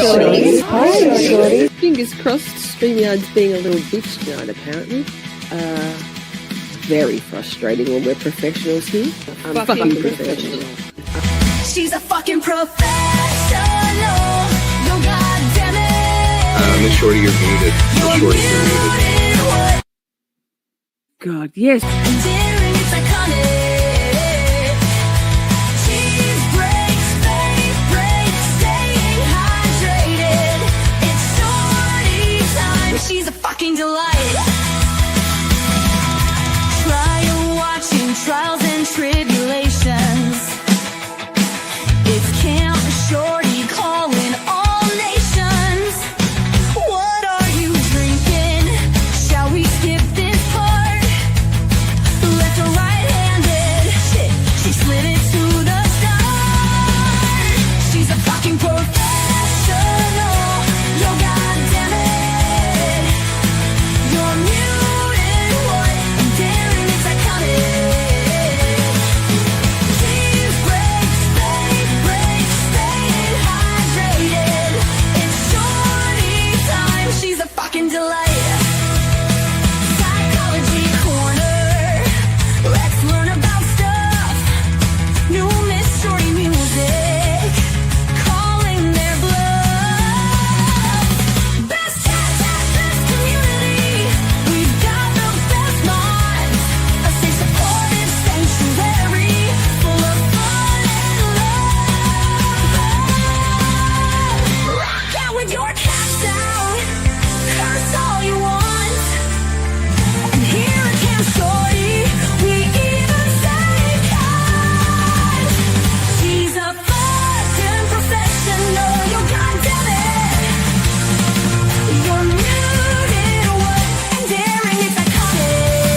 Shorties. Hi, Shorty. Fingers crossed, StreamYard's being a little bitch tonight, apparently. Very frustrating when we're professionals here. I'm fucking professional. She's a fucking professional. No, goddamn it. Miss Shorty, you're muted. Miss Shorty, you're muted. God, yes. Daring, it's iconic. Cheese breaks, fake breaks, staying hydrated. It's Shorty time. She's a fucking delight. Trial watching, trials and tribulations. It's Camp Shorty calling all nations. What are you drinking? Shall we skip this part? Left or right-handed? Shit, she slid it to the start. She's a fucking professional. Yo, goddammit. You're muted, what? And daring, it's iconic. Cheese breaks, fake breaks, staying hydrated. It's Shorty time. She's a fucking delight. Psychology corner. Let's learn about stuff. New Miss Shorty music. Calling their bluff. Best chat, best community. We've got the best minds. A safe, supportive sanctuary full of fun and love. Rock out with your cats down. Curse all you want. And here at Camp Shorty, we even say God. She's a fucking professional. Yo, goddammit. You're muted, what? And daring, it's iconic.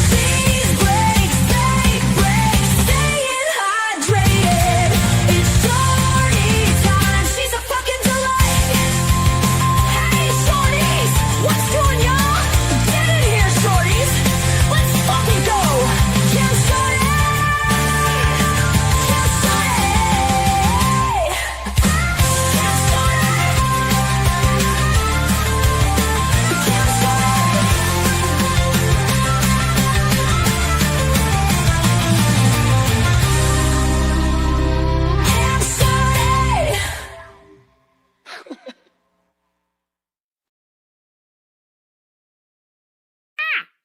Cheese breaks, fake breaks, staying hydrated. It's Shorty time. She's a fucking delight. Hey, Shorties, what's doing, y'all? Get in here, Shorties. Let's fucking go. Camp Shorty. Camp Shorty. Camp Shorty.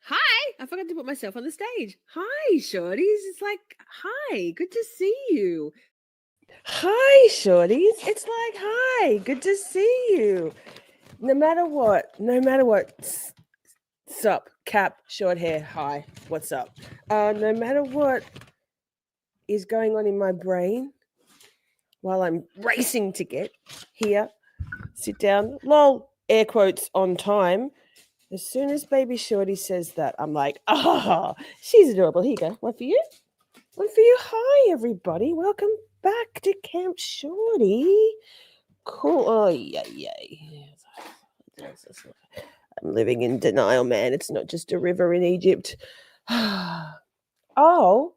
Hi! I forgot to put myself on the stage. Hi, Shorties. It's like, hi, good to see you. Hi, Shorties. It's like, hi, good to see you. No matter what, sup, cap, short hair, hi, what's up? No matter what is going on in my brain while I'm racing to get here, sit down, lol, air quotes on time. As soon as baby Shorty says that, I'm like, she's adorable. Here you go. One for you. One for you. Hi, everybody. Welcome back to Camp Shorty. Cool. Oh, yay. I'm living in denial, man. It's not just a river in Egypt. Oh,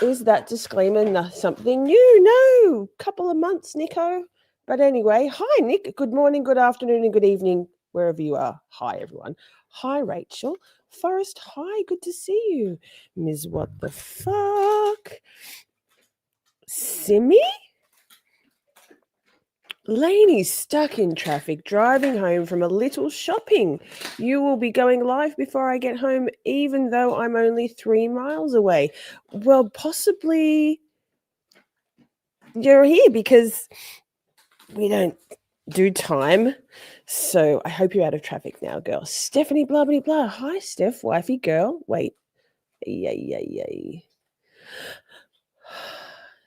is that disclaimer something new? No, couple of months, Nico. But anyway, hi, Nick. Good morning, good afternoon, and good evening, wherever you are. Hi, everyone. Hi, Rachel. Forrest, hi. Good to see you. Ms. What the fuck? Simmy? Laney's stuck in traffic, driving home from a little shopping. You will be going live before I get home, even though I'm only 3 miles away. Well, possibly you're here because we don't do time. So I hope you're out of traffic now, girl. Stephanie, blah, blah, blah. Hi, Steph, wifey, girl. Wait. Yay.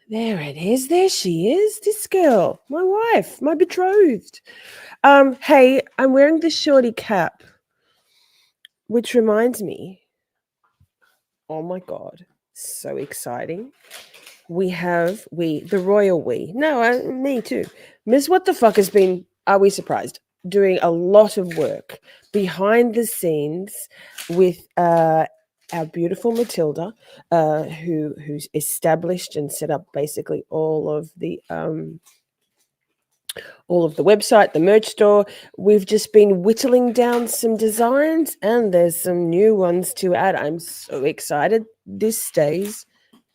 There it is. There she is. This girl, my wife, my betrothed. Hey, I'm wearing the Shorty cap, which reminds me, oh my God, so exciting. The royal we. No, me too. Miss What the Fuck has been, are we surprised, doing a lot of work behind the scenes with our beautiful Matilda, who's established and set up basically all of the all of the website, the merch store. We've just been whittling down some designs, and there's some new ones to add. I'm so excited. This stays,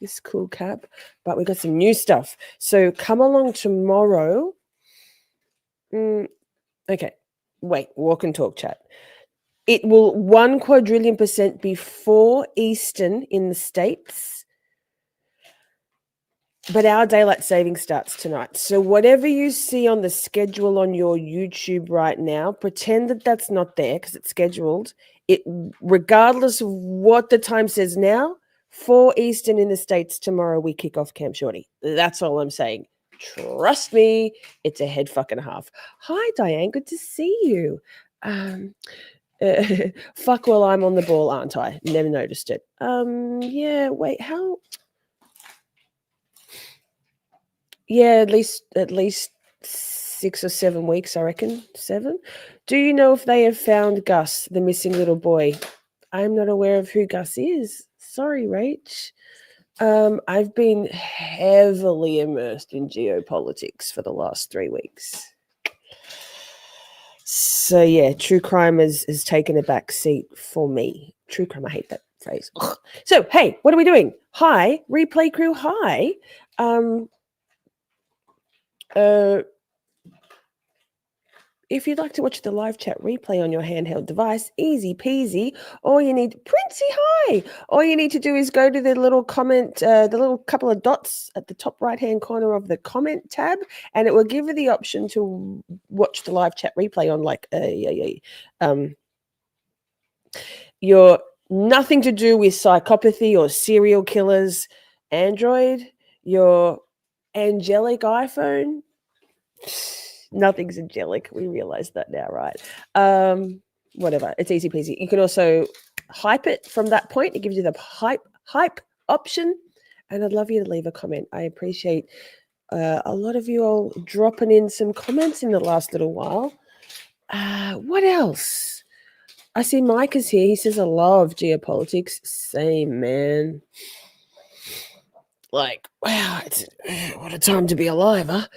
this cool cap, but we got some new stuff. So come along tomorrow. Okay, wait, walk and talk chat. It will 1,000,000,000% be 4 Eastern in the States, but our daylight saving starts tonight. So whatever you see on the schedule on your YouTube right now, pretend that that's not there because it's scheduled. It, regardless of what the time says now, 4 Eastern in the States tomorrow, we kick off Camp Shorty. That's all I'm saying. Trust me, it's a head fucking half. Hi, Diane. Good to see you. Fuck, well, I'm on the ball, aren't I? Never noticed it. Yeah, wait, how? Yeah, at least 6 or 7 weeks, I reckon. 7. Do you know if they have found Gus, the missing little boy? I'm not aware of who Gus is. Sorry, Rach. I've been heavily immersed in geopolitics for the last 3 weeks. So yeah, true crime has taken a back seat for me. True crime, I hate that phrase. Ugh. So hey, what are we doing? Hi, replay crew. Hi. If you'd like to watch the live chat replay on your handheld device, easy peasy. All you need, Princey, hi. All you need to do is go to the little comment, the little couple of dots at the top right-hand corner of the comment tab, and it will give you the option to watch the live chat replay on your nothing to do with psychopathy or serial killers Android, your angelic iPhone. Nothing's angelic. We realize that now, right? Whatever. It's easy peasy. You can also hype it from that point. It gives you the hype option. And I'd love you to leave a comment. I appreciate a lot of you all dropping in some comments in the last little while. What else? I see Mike is here. He says, I love geopolitics. Same, man. Like, wow, what a time to be alive, huh?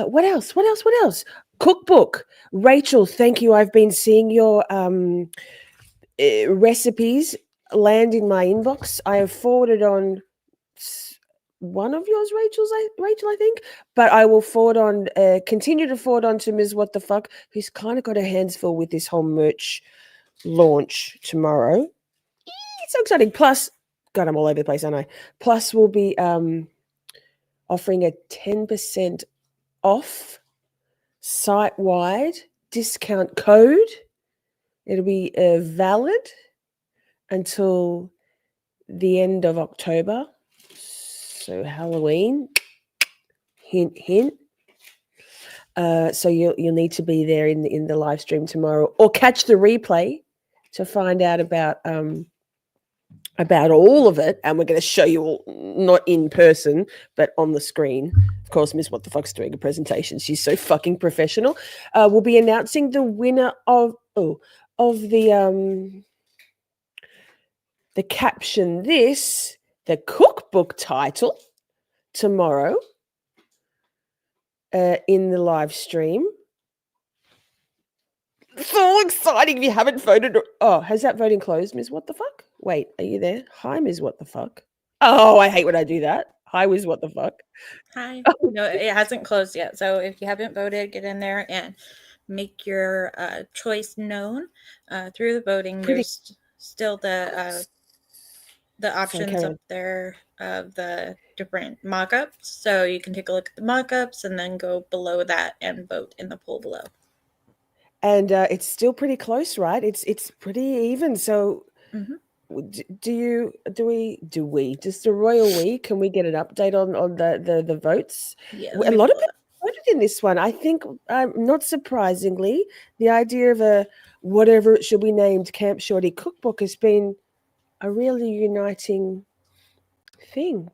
What else? Cookbook. Rachel, thank you. I've been seeing your recipes land in my inbox. I have forwarded on one of yours, Rachel, I think, but I will continue to forward on to Ms. What the Fuck, who's kind of got her hands full with this whole merch launch tomorrow. It's so exciting. Plus, God, I'm all over the place, aren't I? Plus, we'll be offering a 10% off site-wide discount code. It'll be valid until the end of October. So Halloween, hint, hint. So you'll need to be there in the live stream tomorrow, or catch the replay to find out about all of it, and we're going to show you all, not in person, but on the screen. Of course, Miss What the Fuck's doing a presentation. She's so fucking professional. We'll be announcing the winner of the caption the cookbook title tomorrow in the live stream. So exciting. If you haven't voted, has that voting closed, Ms. What the Fuck? Wait, are you there? Hi, Ms. What the Fuck. Oh, I hate when I do that. Hi, Ms. What the Fuck. Hi. No, it hasn't closed yet. So if you haven't voted, get in there and make your choice known through the voting. There's still the options up there of the different mock-ups. So you can take a look at the mock-ups and then go below that and vote in the poll below. And it's still pretty close, right? It's pretty even. So do we just the royal we, can we get an update on the votes? Yeah, A lot of people voted in this one. I think, not surprisingly, the idea of a whatever it should be named Camp Shorty cookbook has been a really uniting thing.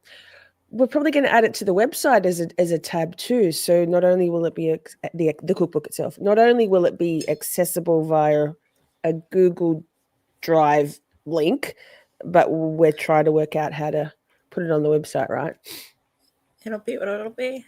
We're probably going to add it to the website as a tab too. So not only will it be the cookbook itself, not only will it be accessible via a Google Drive link, but we're trying to work out how to put it on the website, right? It'll be what it'll be.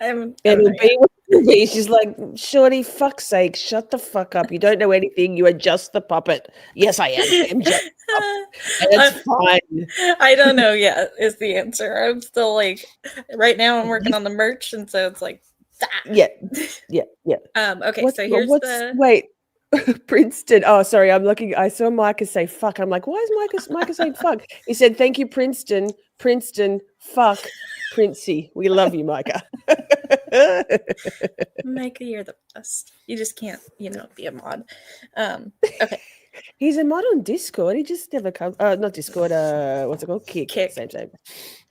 It'll be what She's like, Shorty, fuck's sake, shut the fuck up. You don't know anything. You are just the puppet. Yes, I am. I am just the puppet. And it's fine. I don't know yet is the answer. I'm still like, right now I'm working on the merch, and so it's like, Yeah. okay, so here's the wait. Princeton. Oh, sorry. I'm looking. I saw Micah say fuck. I'm like, why is Micah saying fuck? He said, thank you, Princeton. Princeton, fuck, Princey. We love you, Micah. Micah, you're the best. You just can't, be a mod. Okay. He's a mod on Discord. He just never comes. Not Discord. What's it called? Kick. Same.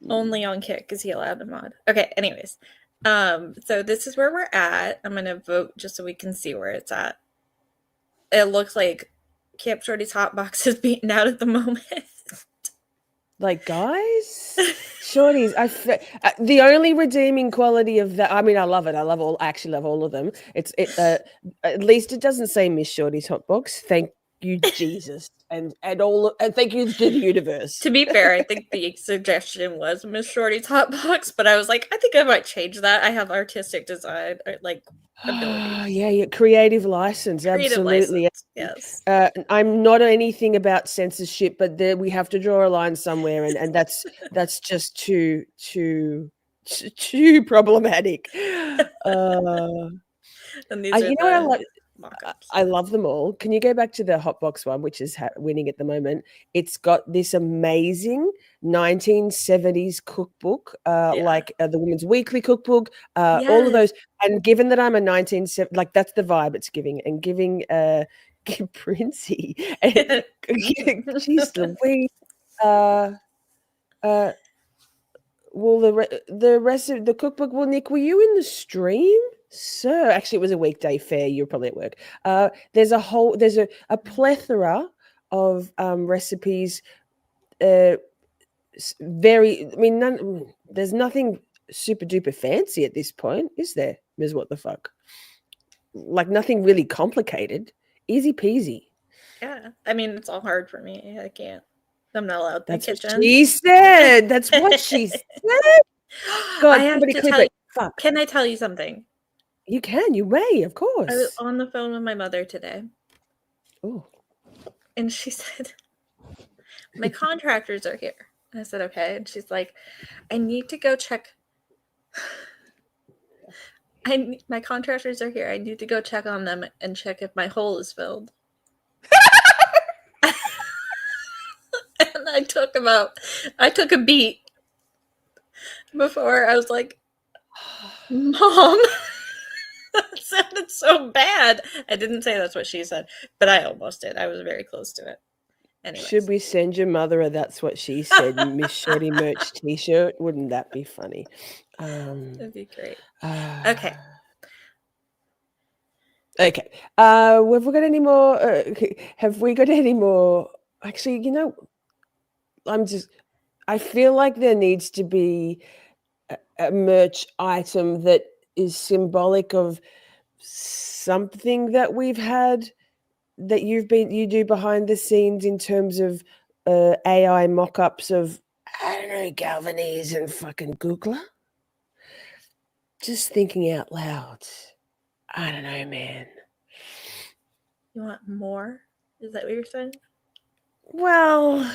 Only on Kick is he allowed to mod. Okay. Anyways, so this is where we're at. I'm gonna vote just so we can see where it's at. It looks like Camp Shorty's hot box is beaten out at the moment. Like, guys, Shorties. The only redeeming quality of that. I mean, I love it. I actually love all of them. At least it doesn't say Miss Shorty's hot box. Thank you, Jesus, and thank you to the universe. To be fair, I think the suggestion was Miss Shorty's hot box, but I was like, I think I might change that. I have artistic design, ability. Yeah, creative license, absolutely. License, yes. I'm not anything about censorship, but we have to draw a line somewhere, and that's just too problematic. And these are you know what I like? mock-ups. I love them all. Can you go back to the Hotbox one, which is winning at the moment? It's got this amazing 1970s cookbook, like the Women's Weekly cookbook, all of those. And given that I'm a 1970s, like that's the vibe it's giving, and giving Princey, and she's Louise. Well, the rest of the cookbook. Well, Nick, were you in the stream? So actually, it was a weekday fair. You're probably at work. There's a plethora of recipes. There's nothing super duper fancy at this point, is there? Ms. What the fuck? Like nothing really complicated. Easy peasy. Yeah, I mean it's all hard for me. I can't. I'm not allowed in the kitchen. What she said. That's what she said. God, I have somebody to clip tell it. you. Fuck. Can I tell you something? You can. You may, of course. I was on the phone with my mother today. Oh. And she said, my contractors are here. I said, okay. And she's like, I need to go check. My contractors are here. I need to go check on them and check if my hole is filled. And I took a beat before I was like, Mom, that sounded so bad. I didn't say that's what she said, but I almost did. I was very close to it. Anyways. Should we send your mother a "That's What She Said" Miss Shorty merch T-shirt? Wouldn't that be funny? That'd be great. Okay. Okay. Have we got any more? Have we got any more? Actually, I feel like there needs to be a merch item that is symbolic of something that we've had that you do behind the scenes in terms of AI mock-ups of, I don't know, Galvanese and fucking Googler. Just thinking out loud. I don't know, man. You want more? Is that what you're saying? Well,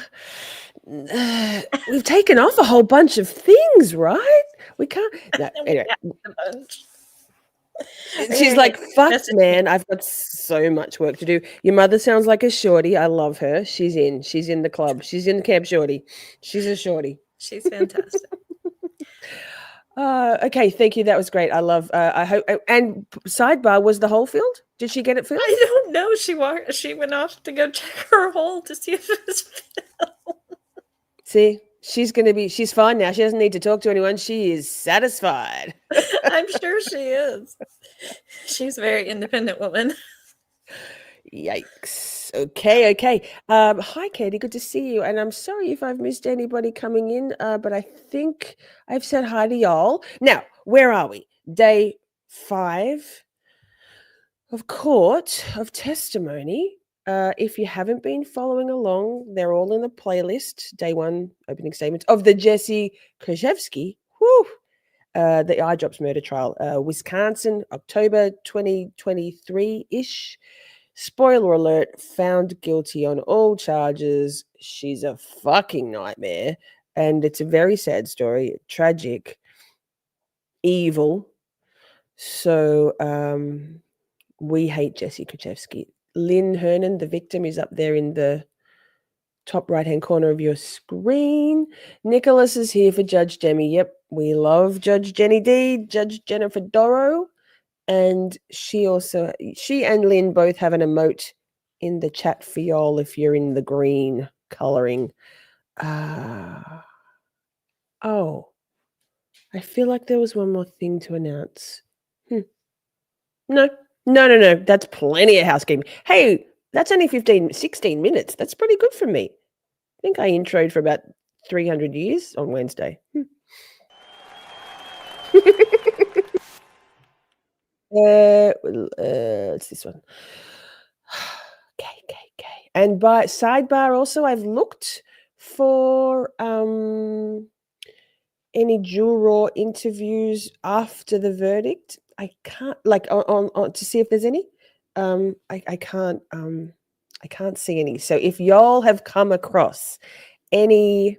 we've taken off a whole bunch of things, right? We can't. No, anyway. She's like, fuck, man, I've got so much work to do. Your mother sounds like a shorty. I love her. She's in the club. She's in Camp Shorty. She's a shorty. She's fantastic. Okay, thank you. That was great. I love. I hope. And sidebar, was the hole filled? Did she get it filled? I don't know. She went off to go check her hole to see if it was filled. See, she's fine now. She doesn't need to talk to anyone. She is satisfied. I'm sure she is. She's a very independent woman. Yikes. Okay. Hi, Katie. Good to see you. And I'm sorry if I've missed anybody coming in, but I think I've said hi to y'all. Now, where are we? Day 5 of court of testimony. If you haven't been following along, they're all in the playlist. Day 1 opening statements of the Jessy Kurczewski. Whew. the Eyedrops murder trial, Wisconsin, October 2023-ish. Spoiler alert, found guilty on all charges. She's a fucking nightmare. And it's a very sad story, tragic, evil. So we hate Jessy Kurczewski. Lynn Hernan, the victim, is up there in the top right-hand corner of your screen. Nicholas is here for Judge Demi. Yep, we love Judge Jenny D, Judge Jennifer Dorrow. And she and Lynn both have an emote in the chat for y'all if you're in the green coloring. Oh, I feel like there was one more thing to announce. No. That's plenty of housekeeping. Hey, that's only 16 minutes. That's pretty good for me. I think I introed for about 300 years on Wednesday. It's this one. Okay. And by sidebar also, I've looked for any juror interviews after the verdict. I can't on to see if there's any. I can't see any. So if y'all have come across any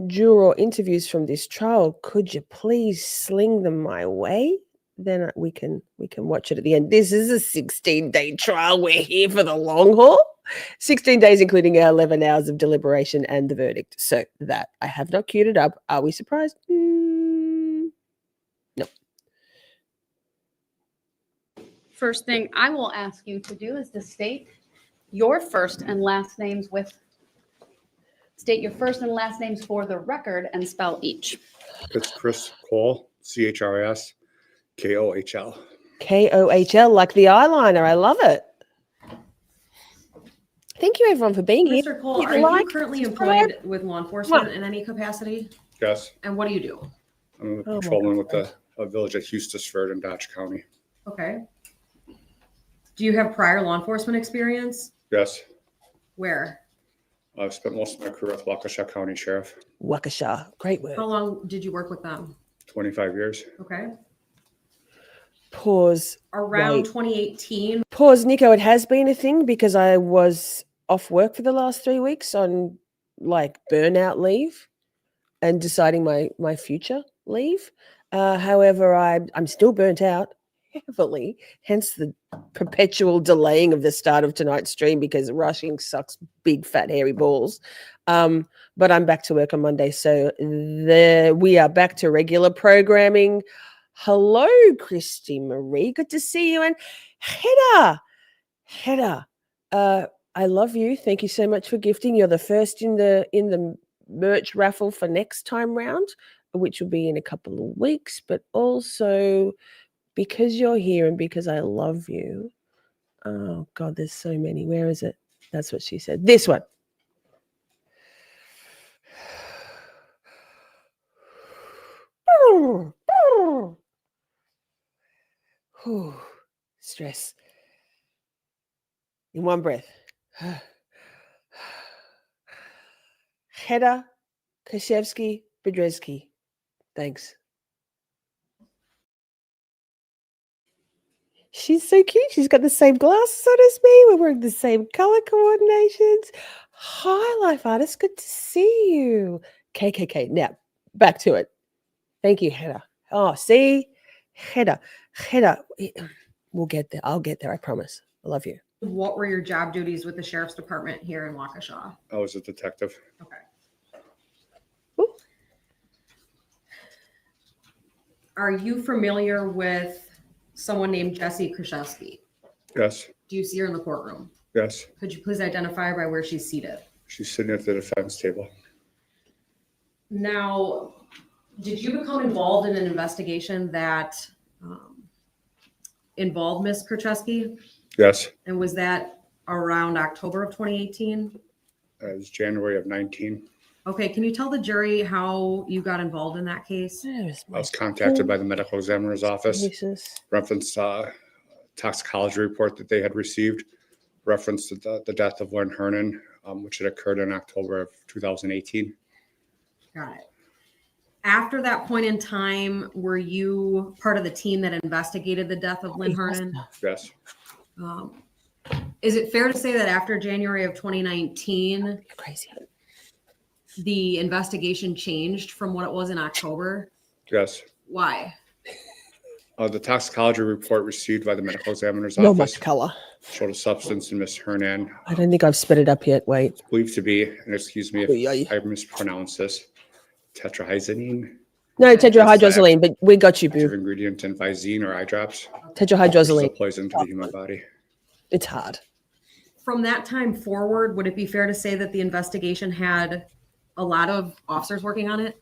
juror interviews from this trial, could you please sling them my way? Then we can watch it at the end. This is a 16-day trial. We're here for the long haul. 16 days, including our 11 hours of deliberation and the verdict. So that I have not queued it up. Are we surprised? No. First thing I will ask you to do is to state your first and last names state your first and last names for the record and spell each. It's Chris Kohl, CHRS, KOHL. KOHL, like the eyeliner. I love it. Thank you, everyone, for being here. Mr. Kohl, Hit are like, you currently subscribe. employed with law enforcement in any capacity? Yes, And what do you do? I'm a Oh my patrolman with God. a village at Eustisford in Dodge County. Okay. Do you have prior law enforcement experience? Yes, Where? I've spent most of my career with Waukesha County Sheriff, Waukesha. Great word. How long did you work with them? 25 years. Okay. Pause. Around Wait. 2018. Pause, Nico. It has been a thing because I was off work for the last 3 weeks on like burnout leave and deciding my future leave. However, I'm still burnt out heavily, hence the perpetual delaying of the start of tonight's stream because rushing sucks big fat hairy balls. But I'm back to work on Monday, so we are back to regular programming. Hello, Christy Marie. Good to see you. And Hedda, I love you. Thank you so much for gifting. You're the first in the merch raffle for next time round, which will be in a couple of weeks. But also because you're here and because I love you. Oh God, there's so many. Where is it? That's what she said. This one. Stress. In one breath. Heyyyy Shorties. Thanks. She's so cute. She's got the same glasses on as me. We're wearing the same color coordinations. Hi, life artist. Good to see you. KKK. Now, back to it. Thank you, Heyyyy. Oh, see? Heyyyy. We'll get there. I'll get there. I promise. I love you. What were your job duties with the sheriff's department here in Waukesha? I was a detective. Okay. Ooh. Are you familiar with someone named Jessy Kurczewski? Yes, Do you see her in the courtroom? yes. Could you please identify her by where she's seated? She's sitting at the defense table. Now, did you become involved in an investigation that involved Miss Kurczewski? Yes, And was that around October of 2018? it was January of 19. Okay, can you tell the jury how you got involved in that case? There's I was contacted by the medical examiner's office, Jesus. referenced toxicology report that they had received, referenced the death of Lynn Hernan, which had occurred in October of 2018. Got it. After that point in time, were you part of the team that investigated the death of Lynn Hernan? Yes, Is it fair to say that after January of 2019, Crazy. the investigation changed from what it was in October? yes. Why? The toxicology report received by the medical examiner's No office much color. showed a substance in Miss Hernan I don't think I've spit it up yet. Wait. believed to be, and excuse me Oy, oy. if I mispronounce this, tetrahydrozoline, No, tetrahydrozoline, but we got you, active boo. ingredient in Visine or eye drops, which is a Tetrahydrozoline. poison to the human body. It's hard. From that time forward, would it be fair to say that the investigation had a lot of officers working on it?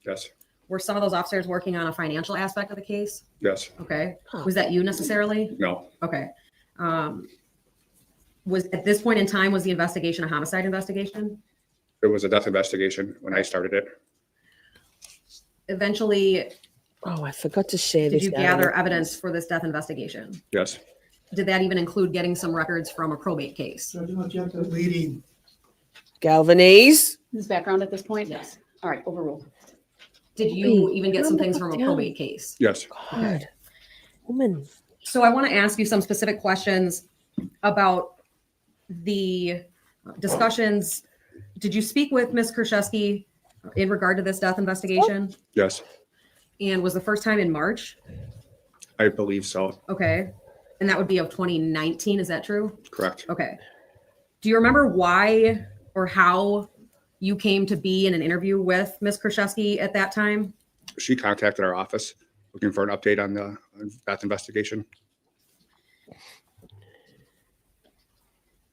Yes, Were some of those officers working on a financial aspect of the case? yes, Okay. Huh. Was that you necessarily? no, Okay. Was at this point in time, was the investigation a homicide investigation? it was a death investigation when I started it. Eventually, Oh, I forgot to share did this. you down gather there. evidence for this death investigation? Yes, Did that even include getting some records from a probate case? Leading. Galvanese? This is background at this point? Yes. All right, overruled. Did you Wait, even get some things from a down. probate case? yes, God. Woman. So I want to ask you some specific questions about the discussions. Did you speak with Ms. Kurczewski in regard to this death investigation? yes, And was the first time in March? I believe so. Okay. And that would be of 2019. Is that true? Correct. Okay. Do you remember why or how you came to be in an interview with Ms. Kurczewski at that time? She contacted our office looking for an update on the death investigation.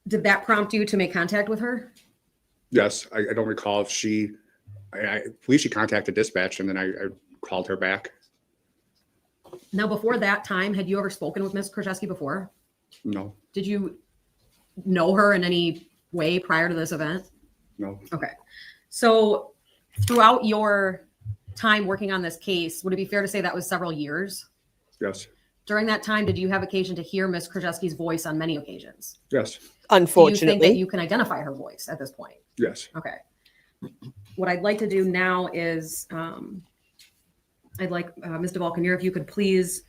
Did that prompt you to make contact with her? Yes, I don't recall if I believe she contacted dispatch and then I called her back. Now, before that time, had you ever spoken with Ms. Kurczewski before? No, Did you know her in any way prior to this event? no, Okay. So throughout your time working on this case, would it be fair to say that was several years? yes, During that time, did you have occasion to hear Ms. Kurczewski's voice on many occasions? yes, Do you think Unfortunately. that you can identify her voice at this point? yes, Okay. What I'd like to do now is I'd like Ms. DeValcanier, if you could please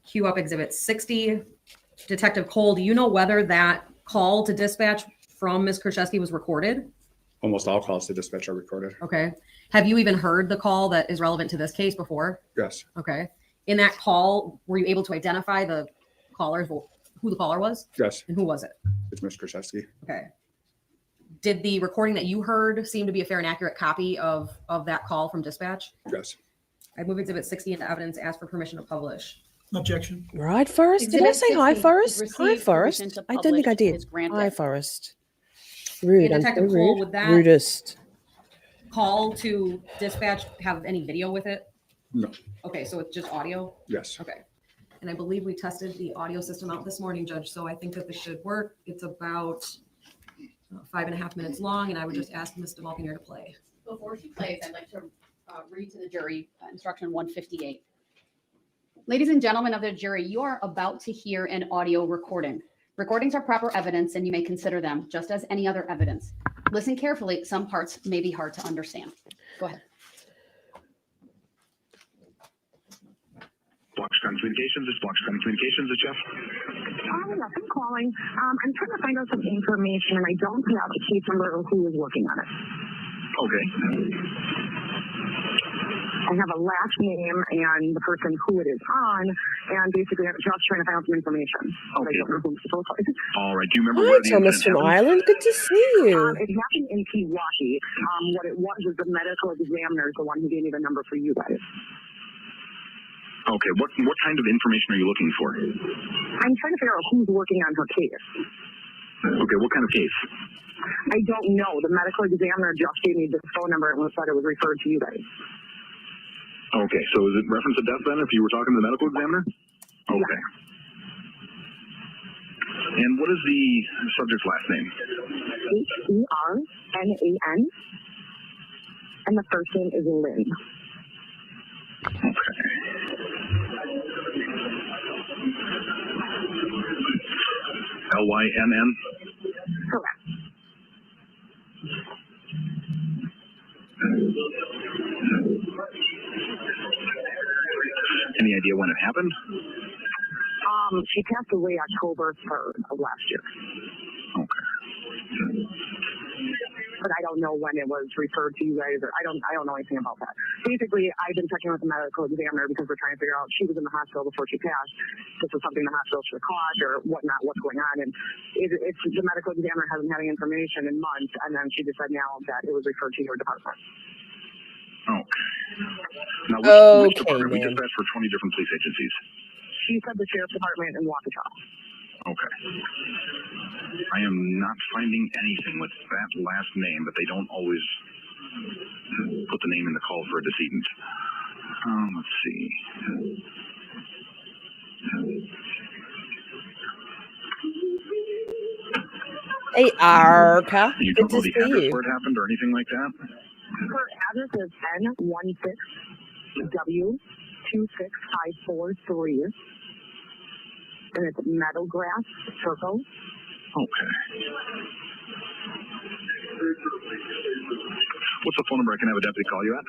queue up Exhibit 60. Detective Kohl, do you know whether that call to dispatch from Ms. Kurczewski was recorded? almost all calls to dispatch are recorded. Okay. Have you even heard the call that is relevant to this case before? Yes, Okay. In that call, were you able to identify the caller, who the caller was, yes, and who was it? it's Ms. Kurczewski. Okay. Did the recording that you heard seem to be a fair and accurate copy of that call from dispatch? Yes, I move Exhibit 60 into evidence, ask for permission to publish. Objection. Right, Forrest? Did I Exhibit say hi, 60 Forrest? is Hi, received Forrest. permission to I don't think I publish did. is granted. Hi, Forrest. Rude. Hey, I'm so Detective Kohl, rude. would that- Rudest. Call to dispatch have any video with it? no, Okay, so it's just audio? yes, Okay. And I believe we tested the audio system out this morning, Judge, so I think that this should work. It's about 5.5 minutes long, and I would just ask Ms. DeValcanier to play. Before she plays, I'd like to read to the jury instruction 158. Ladies and gentlemen of the jury, you are about to hear an audio recording. Recordings are proper evidence and you may consider them just as any other evidence. Listen carefully. Some parts may be hard to understand. Go ahead. Blockstone Communications, it's Blockstone Communications, it's Jeff. Yes, I'm calling. I'm trying to find out some information, and I don't have the case number of who is working on it. Okay. I have a last name and the person who it is on, and basically I'm just trying to find out some information. But I don't know who's supposed to. All right. Do you remember Hi, where the Thomas incident from happened? Ireland. Good to see you. It happened in Pewaukee. What it was the medical examiner is the one who gave me the number for you guys. Okay. What kind of information are you looking for? I'm trying to figure out who's working on her case. Okay. What kind of case? I don't know. The medical examiner just gave me the phone number and said it was referred to you guys. Okay. So is it reference to death then if you were talking to the medical examiner? Okay. Yeah. And what is the subject's last name? Hernan. And the first name is Lynn. Okay. Lynn? Correct. Any idea when it happened? She passed away October 3rd of last year. Okay. But I don't know when it was referred to you guys, or I don't know anything about that. Basically, I've been checking with the medical examiner because we're trying to figure out she was in the hospital before she passed. This was something the hospital should have caught or whatnot, what's going on. And it's the medical examiner hasn't had any information in months, and then she just said now that it was referred to your department. Okay. Now, which department? We man. dispatched for 20 different police agencies. She said the sheriff's department in Waukesha. Okay. I am not finding anything with that last name, but they don't always put the name in the call for a decedent. Let's see. Hey, Arca. You Good don't know to the see address you. where it happened or anything like that? Her address is N16W26543, and it's Meadowgrass Circle. Okay. What's the phone number I can have a deputy call you at?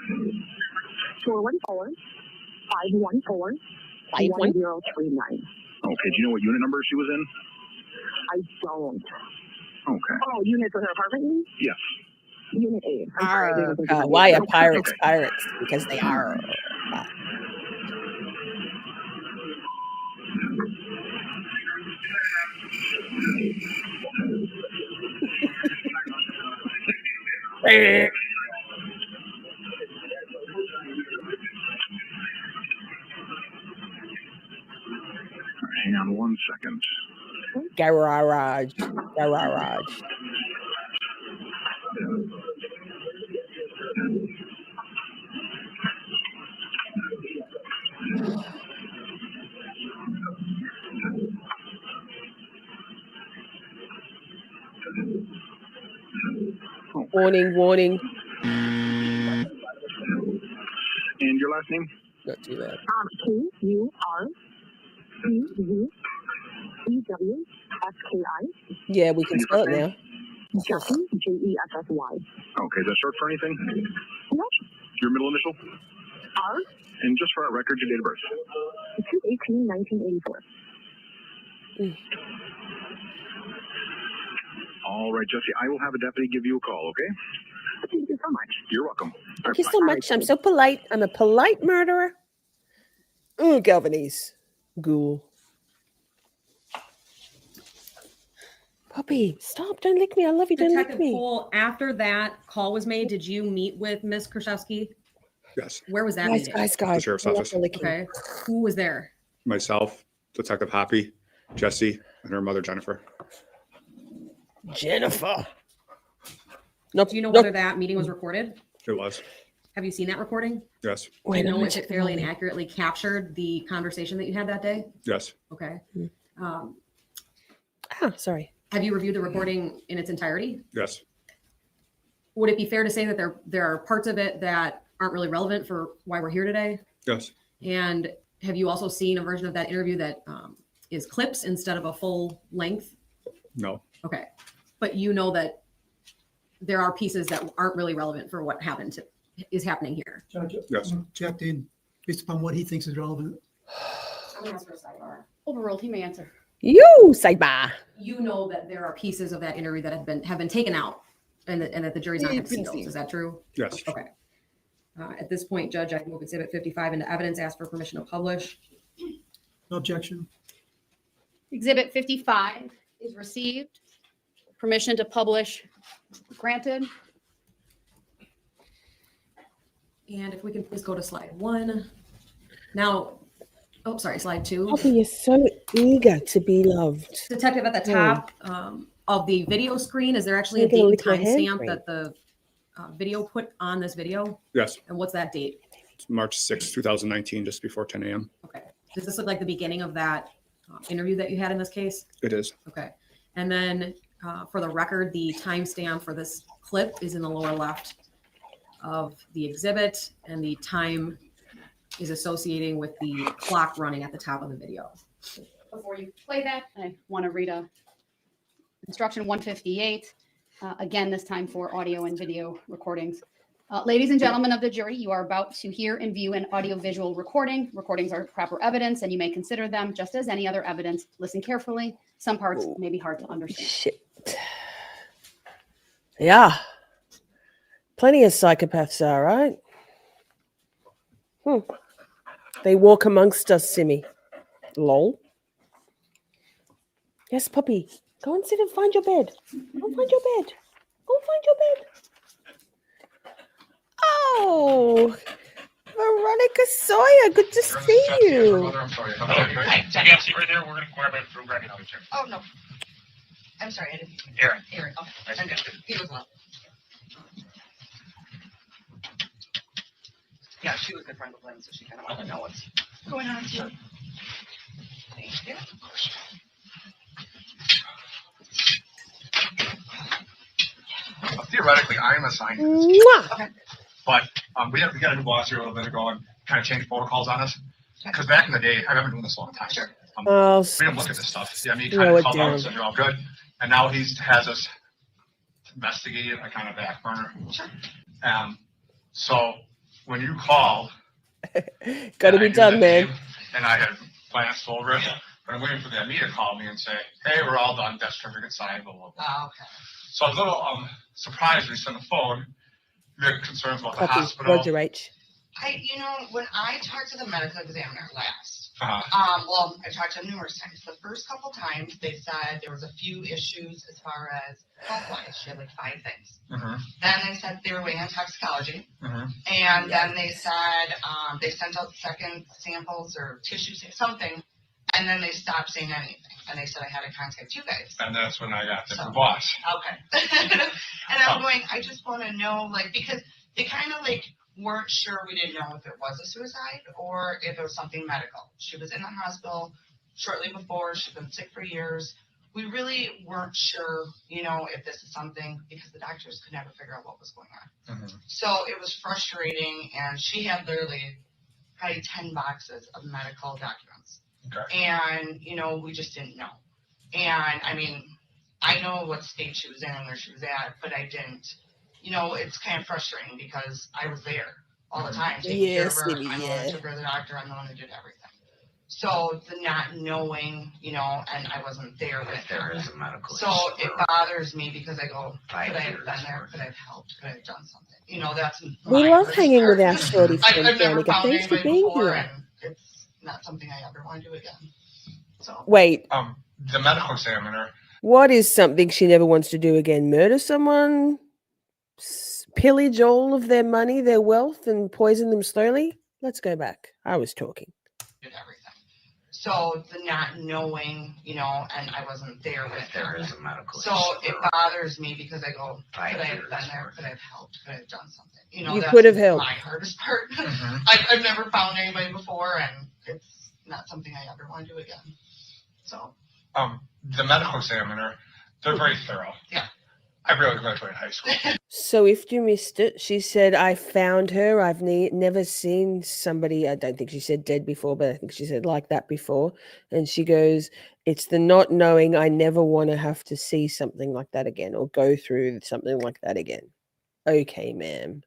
414-514-1039. Okay. Do you know what unit number she was in? I don't. Okay. Oh, unit for her apartment? You mean? Yes. Unit 8. I'm sorry, I didn't think Arca. you Why meant are that. pirates pirates? Because they are. Hang on one second. Garage. Warning. And your last name? Not too loud. Kurczewski. Yeah, we can spell it now. Jessy, Jessy. Okay. Is that short for anything? Nope. Your middle initial? R, And just for our record, your date of birth. 2/18/1984. All right, Jesse. I will have a deputy give you a call, okay? Thank you so much. You're welcome. Thank you so much. I'm so polite. I'm a polite murderer. Ooh, Galvanese. Ghoul. Puppy, stop. Don't lick me. I love you. Don't lick Detective me. Kohl, after that call was made, did you meet with Ms. Kurczewski? Yes. Where was that Guys, meeting? guys. The sheriff's I love office. the licking. Okay. Who was there? Myself, Detective Hoppy, Jesse, and her mother, Jennifer. Jennifer. Nope. Do you know nope. whether that meeting was recorded? It was. Have you seen that recording? Yes. Do Wait, you I'm know gonna if check it fairly the and movie. accurately captured the conversation that you had that day? Yes. Okay. Sorry. Have you reviewed the recording in its entirety? Yes. Would it be fair to say that there are parts of it that aren't really relevant for why we're here today? Yes. And have you also seen a version of that interview that is clips instead of a full length? No. Okay. But you know that there are pieces that aren't really relevant for what is happening here. Judge, Yes. checked in based upon what he thinks is relevant. I'm gonna ask for a sidebar. Overruled. He may answer. You, sidebar. You know that there are pieces of that interview that have been taken out and that the jury's not going to see those. Is that true? Yes. Okay. At this point, Judge, I move Exhibit 55 into evidence, ask for permission to publish. No objection. Exhibit 55 is received. Permission to publish granted. And if we can please go to slide 1. Now, slide 2. Puppy, you're so eager to be loved. Detective, at the top of the video screen, is there actually a You're gonna date lick your and hand, timestamp right? that the video put on this video? Yes. And what's that date? It's March 6, 2019, just before 10 a.m. Okay. Does this look like the beginning of that interview that you had in this case? It is. Okay. And then for the record, the timestamp for this clip is in the lower left of the exhibit, and the time is associating with the clock running at the top of the video. Before you play that, I want to read a instruction 158. Again, this time for audio and video recordings. Ladies and gentlemen of the jury, you are about to hear and view an audiovisual recording. Recordings are proper evidence, and you may consider them just as any other evidence. Listen carefully. Some parts may be hard to understand. Shit. Yeah. Plenty of psychopaths are, right? They walk amongst us, Simi. Lol. Yes, puppy. Go and sit and find your bed. Go and find your bed. Go and find your bed. Oh, Veronica Sawyer, good to see you. I'm sorry. Hey, you see right there? We're going to grab it from grabbing out the chair. Oh, no. I'm sorry. I didn't. Aaron. Aaron. Okay. Nice to meet you. He was well. Yeah, she was good friend with Lynn, so she kind of wanted to know what's going on too. Thank you. Theoretically, I am assigned to this. Mwah. Okay. But we got a new boss here a little bit ago and kind of changed protocols on us. Because back in the day, I've been doing this a long time. Sure. Oh, We didn't look at this stuff. Yeah, I mean, he No, kind it of called out and didn't. said you're all good. And now he has us investigated a kind of back burner. Sure. So when you called, Got to and I be knew done, that man. name, And I had glanced over it, but I'm waiting for the ME to call me and say, hey, we're all done, death certificate signed, blah, blah, blah. Oh, okay. So I was a little surprised when he sent the phone. We had concerns about the Copy. hospital. Roger H. When I talked to the medical examiner last, Uh-huh. well, I talked to him numerous times. The first couple times, they said there was a few issues as far as health-wise. She had like 5 things. Mm-hmm. Then they said they were waiting on toxicology. Mm-hmm. And then they said they sent out second samples or tissues, something, and then they stopped saying anything. And they said I had to contact you guys. And that's when I got the new boss. Okay. And I'm going, I just want to know, like, because they kind of like weren't sure. We didn't know if it was a suicide or if it was something medical. She was in the hospital shortly before. She'd been sick for years. We really weren't sure, if this is something, because the doctors could never figure out what was going on. Mm-hmm. So it was frustrating, and she had literally probably 10 boxes of medical documents. Okay. And, we just didn't know. And, I mean, I know what state she was in and where she was at, but I didn't. It's kind of frustrating because I was there all the time taking care of her. I'm the one that took her to the doctor. I'm the one who did everything. So the not knowing, and I wasn't there with her. Is a medical So issue. it bothers me because I go, could I have been there? Could I have helped? Could I have done something? That's We my love hardest hanging part. with our shorty I've friends, never Veronica. found Thanks for anybody being before, here. and it's not something I ever want to do again. So Wait, The medical examiner. what is something she never wants to do again? Murder someone? Pillage all of their money, their wealth, and poison them slowly? Let's go back. I was talking. did everything. So the not knowing, and I wasn't there with her. Is a medical So issue. it bothers me because I go, could I have years been there? worth. Could I have helped? Could I have done something? You that's could have helped. my hardest part. Mm-hmm. I've never found anybody before, and it's not something I ever want to do again. So The medical examiner, they're very thorough. Yeah. I barely graduated high school. So if you missed it, she said, I found her. I've never seen somebody, I don't think she said dead before, but I think she said like that before. And she goes, it's the not knowing. I never want to have to see something like that again or go through something like that again. Okay, ma'am.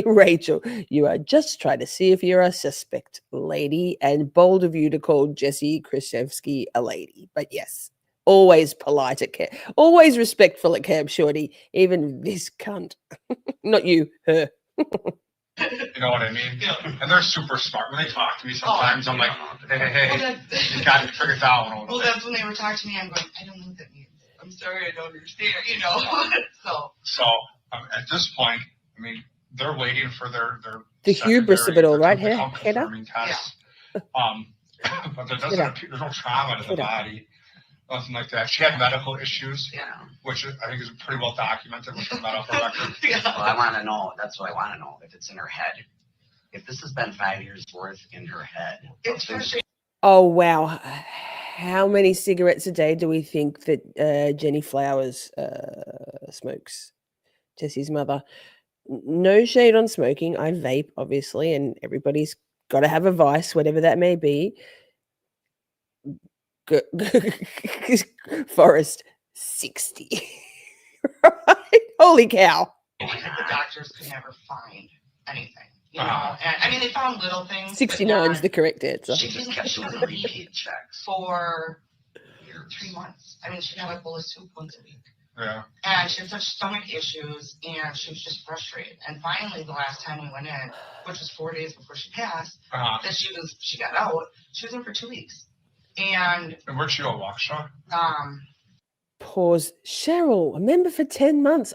Rachel, you are just trying to see if you're a suspect, lady, and bold of you to call Jessy Kurczewski a lady. But yes. Always polite at camp, always respectful at camp, Shorty. Even this cunt, not you, her. You know what I mean? And they're super smart. When they talk to me sometimes, I'm like, hey, you got to trigger down a little well, bit. that's when they were talking to me. I'm going, I don't know what that means. I'm sorry, I don't understand. So At this point, I mean, they're waiting for their The hubris of it all, right? Head up. confirming tests. But there's no trauma to the body. Nothing like that. She had medical issues, which I think is pretty well documented with the medical record. Well, I want to know. That's what I want to know. If it's in her head, if this has been 5 years worth in her head, it's frustrating. Oh wow! How many cigarettes a day do we think that Jenny Flowers smokes? Jesse's mother. No shade on smoking. I vape, obviously, and everybody's got to have a vice, whatever that may be. Forrest 60. Right? Holy cow. doctors could never find anything. You know, and I mean, they found little things. 69 is the correct answer. She wasn't repeat checks for 3 months. I mean, she got a bowl of soup once a week. Yeah. And she had such stomach issues, and she was just frustrated. And finally, the last time we went in, which was 4 days before she passed, that she got out. She was in for 2 weeks. And where'd she go, Waukesha? Pause. Cheryl, a member for 10 months.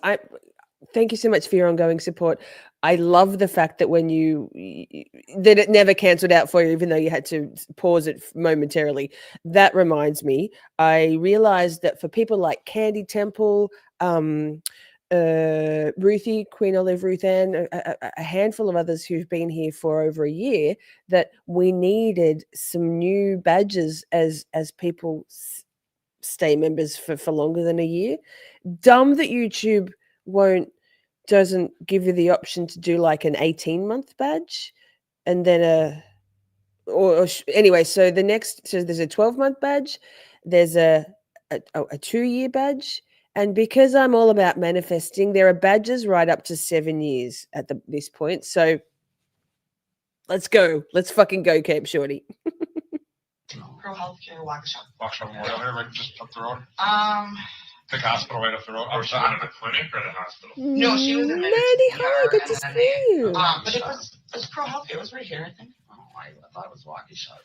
Thank you so much for your ongoing support. I love the fact that that it never cancelled out for you, even though you had to pause it momentarily. That reminds me, I realized that for people like Candy Temple, Ruthie, Queen Olive, Ruth Ann, a handful of others who've been here for over a year, that we needed some new badges as people stay members for longer than a year. Dumb that YouTube doesn't give you the option to do like an 18-month badge, and then anyway. So there's a 12-month badge, there's a 2-year badge, and because I'm all about manifesting, there are badges right up to 7 years at this point. So let's fucking go, Camp Shorty. Pro Healthcare, Waukesha. Waukesha Memorial, there, right just up the road. The hospital right up the road. Or was she in the clinic or the hospital? No, she was in Mandy, hi, good to see you. But it was Pro Healthcare. It was right here, I think. Oh, I thought it was Waukesha.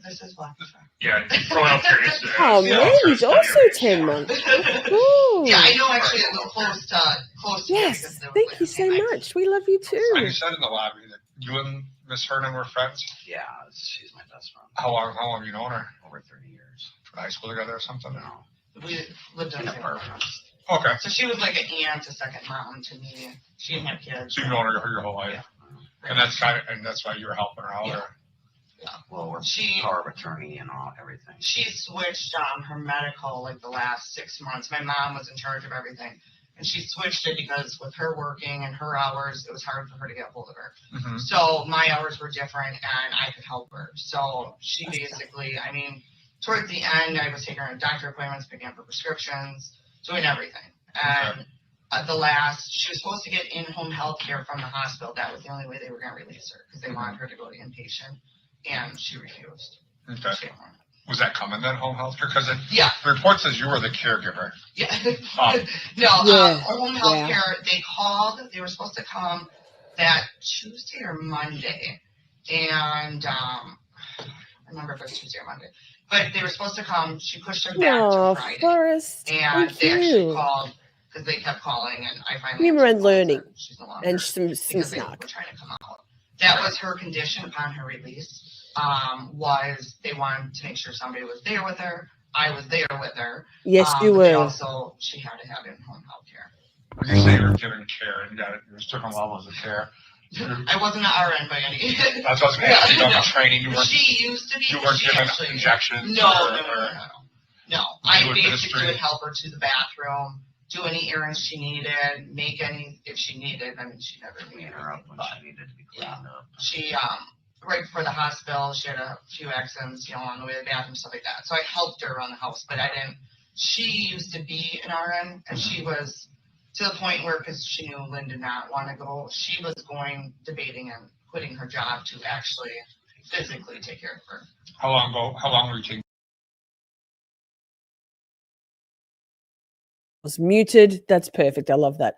This is Waukesha. Yeah, Pro Healthcare is there. Oh, Mandy's also 10 months. Cool. Yeah, I know actually a little close to Yes, thank you so much. We love you too. You said in the lobby that you and Miss Hernan were friends? Yeah, she's my best friend. How long have you known her? Over 30 years. High school together or something? No. We lived in apartments. Okay. So she was like an aunt, a second mom to me. She didn't have kids. So you've known her your whole life. Yeah. And that's why you were helping her out. Yeah. Or? Yeah. Well, we're power of attorney and everything. She switched her medical like the last 6 months. My mom was in charge of everything. And she switched it because with her working and her hours, it was hard for her to get a hold of her. Mm-hmm. So my hours were different and I could help her. So she basically, I mean, towards the end, I was taking her to doctor appointments, picking up her prescriptions, doing everything. And at the last, she was supposed to get in-home health care from the hospital. That was the only way they were going to release her because they wanted her to go to inpatient. And she refused. Okay. Was that coming then, home health care? Because the report says you were the caregiver. Yeah. Yeah. Home health care, they called. They were supposed to come that Tuesday or Monday. And I remember if it was Tuesday or Monday. But they were supposed to come. She pushed her back to Friday. Forrest, and they actually called because they kept calling. And I finally humor and learning. She's no longer. And some because snark. they were trying to come out. That was her condition upon her release. Was they wanted to make sure somebody was there with her. I was there with her. Yes, you were. Also, she had to have in-home health care. When you say you were giving care and you got it, there's different levels of care. I wasn't an RN by any. That's what I was going to ask you about training. You weren't. She used to be. You weren't given injections. No. I basically administrative. would help her to the bathroom, do any errands she needed, make any if she needed. I mean, she never Clean her up when she needed to be cleaned up. She right before the hospital, she had a few accidents, on the way to the bathroom, stuff like that. So I helped her around the house, but I didn't. She used to be an RN, and she was to the point where, because she knew Lynn did not want to go, she was debating and quitting her job to actually physically take care of her. How long were you taking? Was muted. That's perfect. I love that.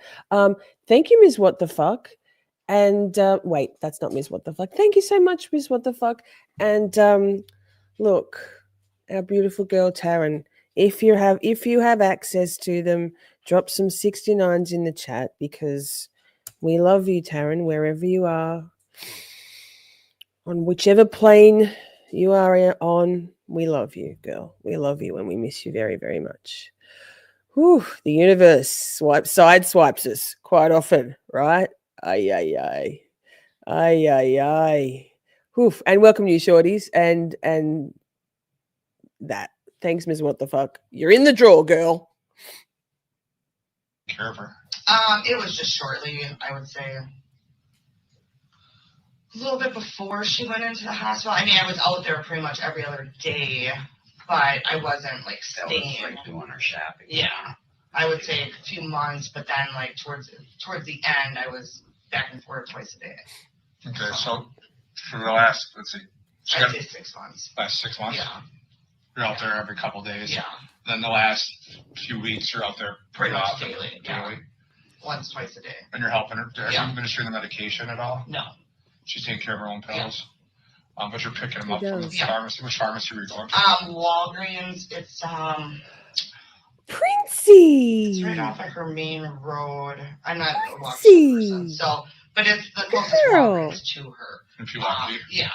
Thank you, Ms. What the Fuck. And wait, that's not Ms. What the Fuck. Thank you so much, Ms. What the Fuck. And look, our beautiful girl Taryn. If you have access to them, drop some 69s in the chat because we love you, Taryn, wherever you are. On whichever plane you are on, we love you, girl. We love you and we miss you very, very much. Whew, the universe swipes us quite often, right? Ay. Oof. And welcome you, Shorties. And that. Thanks, Ms. What the Fuck. You're in the draw, girl. Caregiver. It was just shortly, I would say. A little bit before she went into the hospital. I mean, I was out there pretty much every other day, but I wasn't like staying. That was like doing her shopping. Yeah. I would say a few months, but then like towards the end, I was back and forth twice a day. Okay, so for the last, let's see, I'd say 6 months. last 6 months? Yeah. You're out there every couple days? Yeah. Then the last few weeks, you're out there Pretty much often, daily. Yeah. Once, twice a day. And you're helping her? Are you Yeah. administering the medication at all? No. She's taking care of her own pills? But you're picking them She up from the does. pharmacy. Which pharmacy were you going to? Walgreens. It's Princey. It's right off of her main road. I'm not a Walgreens See. person, so but it's the closest Girl. Walgreens to her. In Pewaukee? Yeah.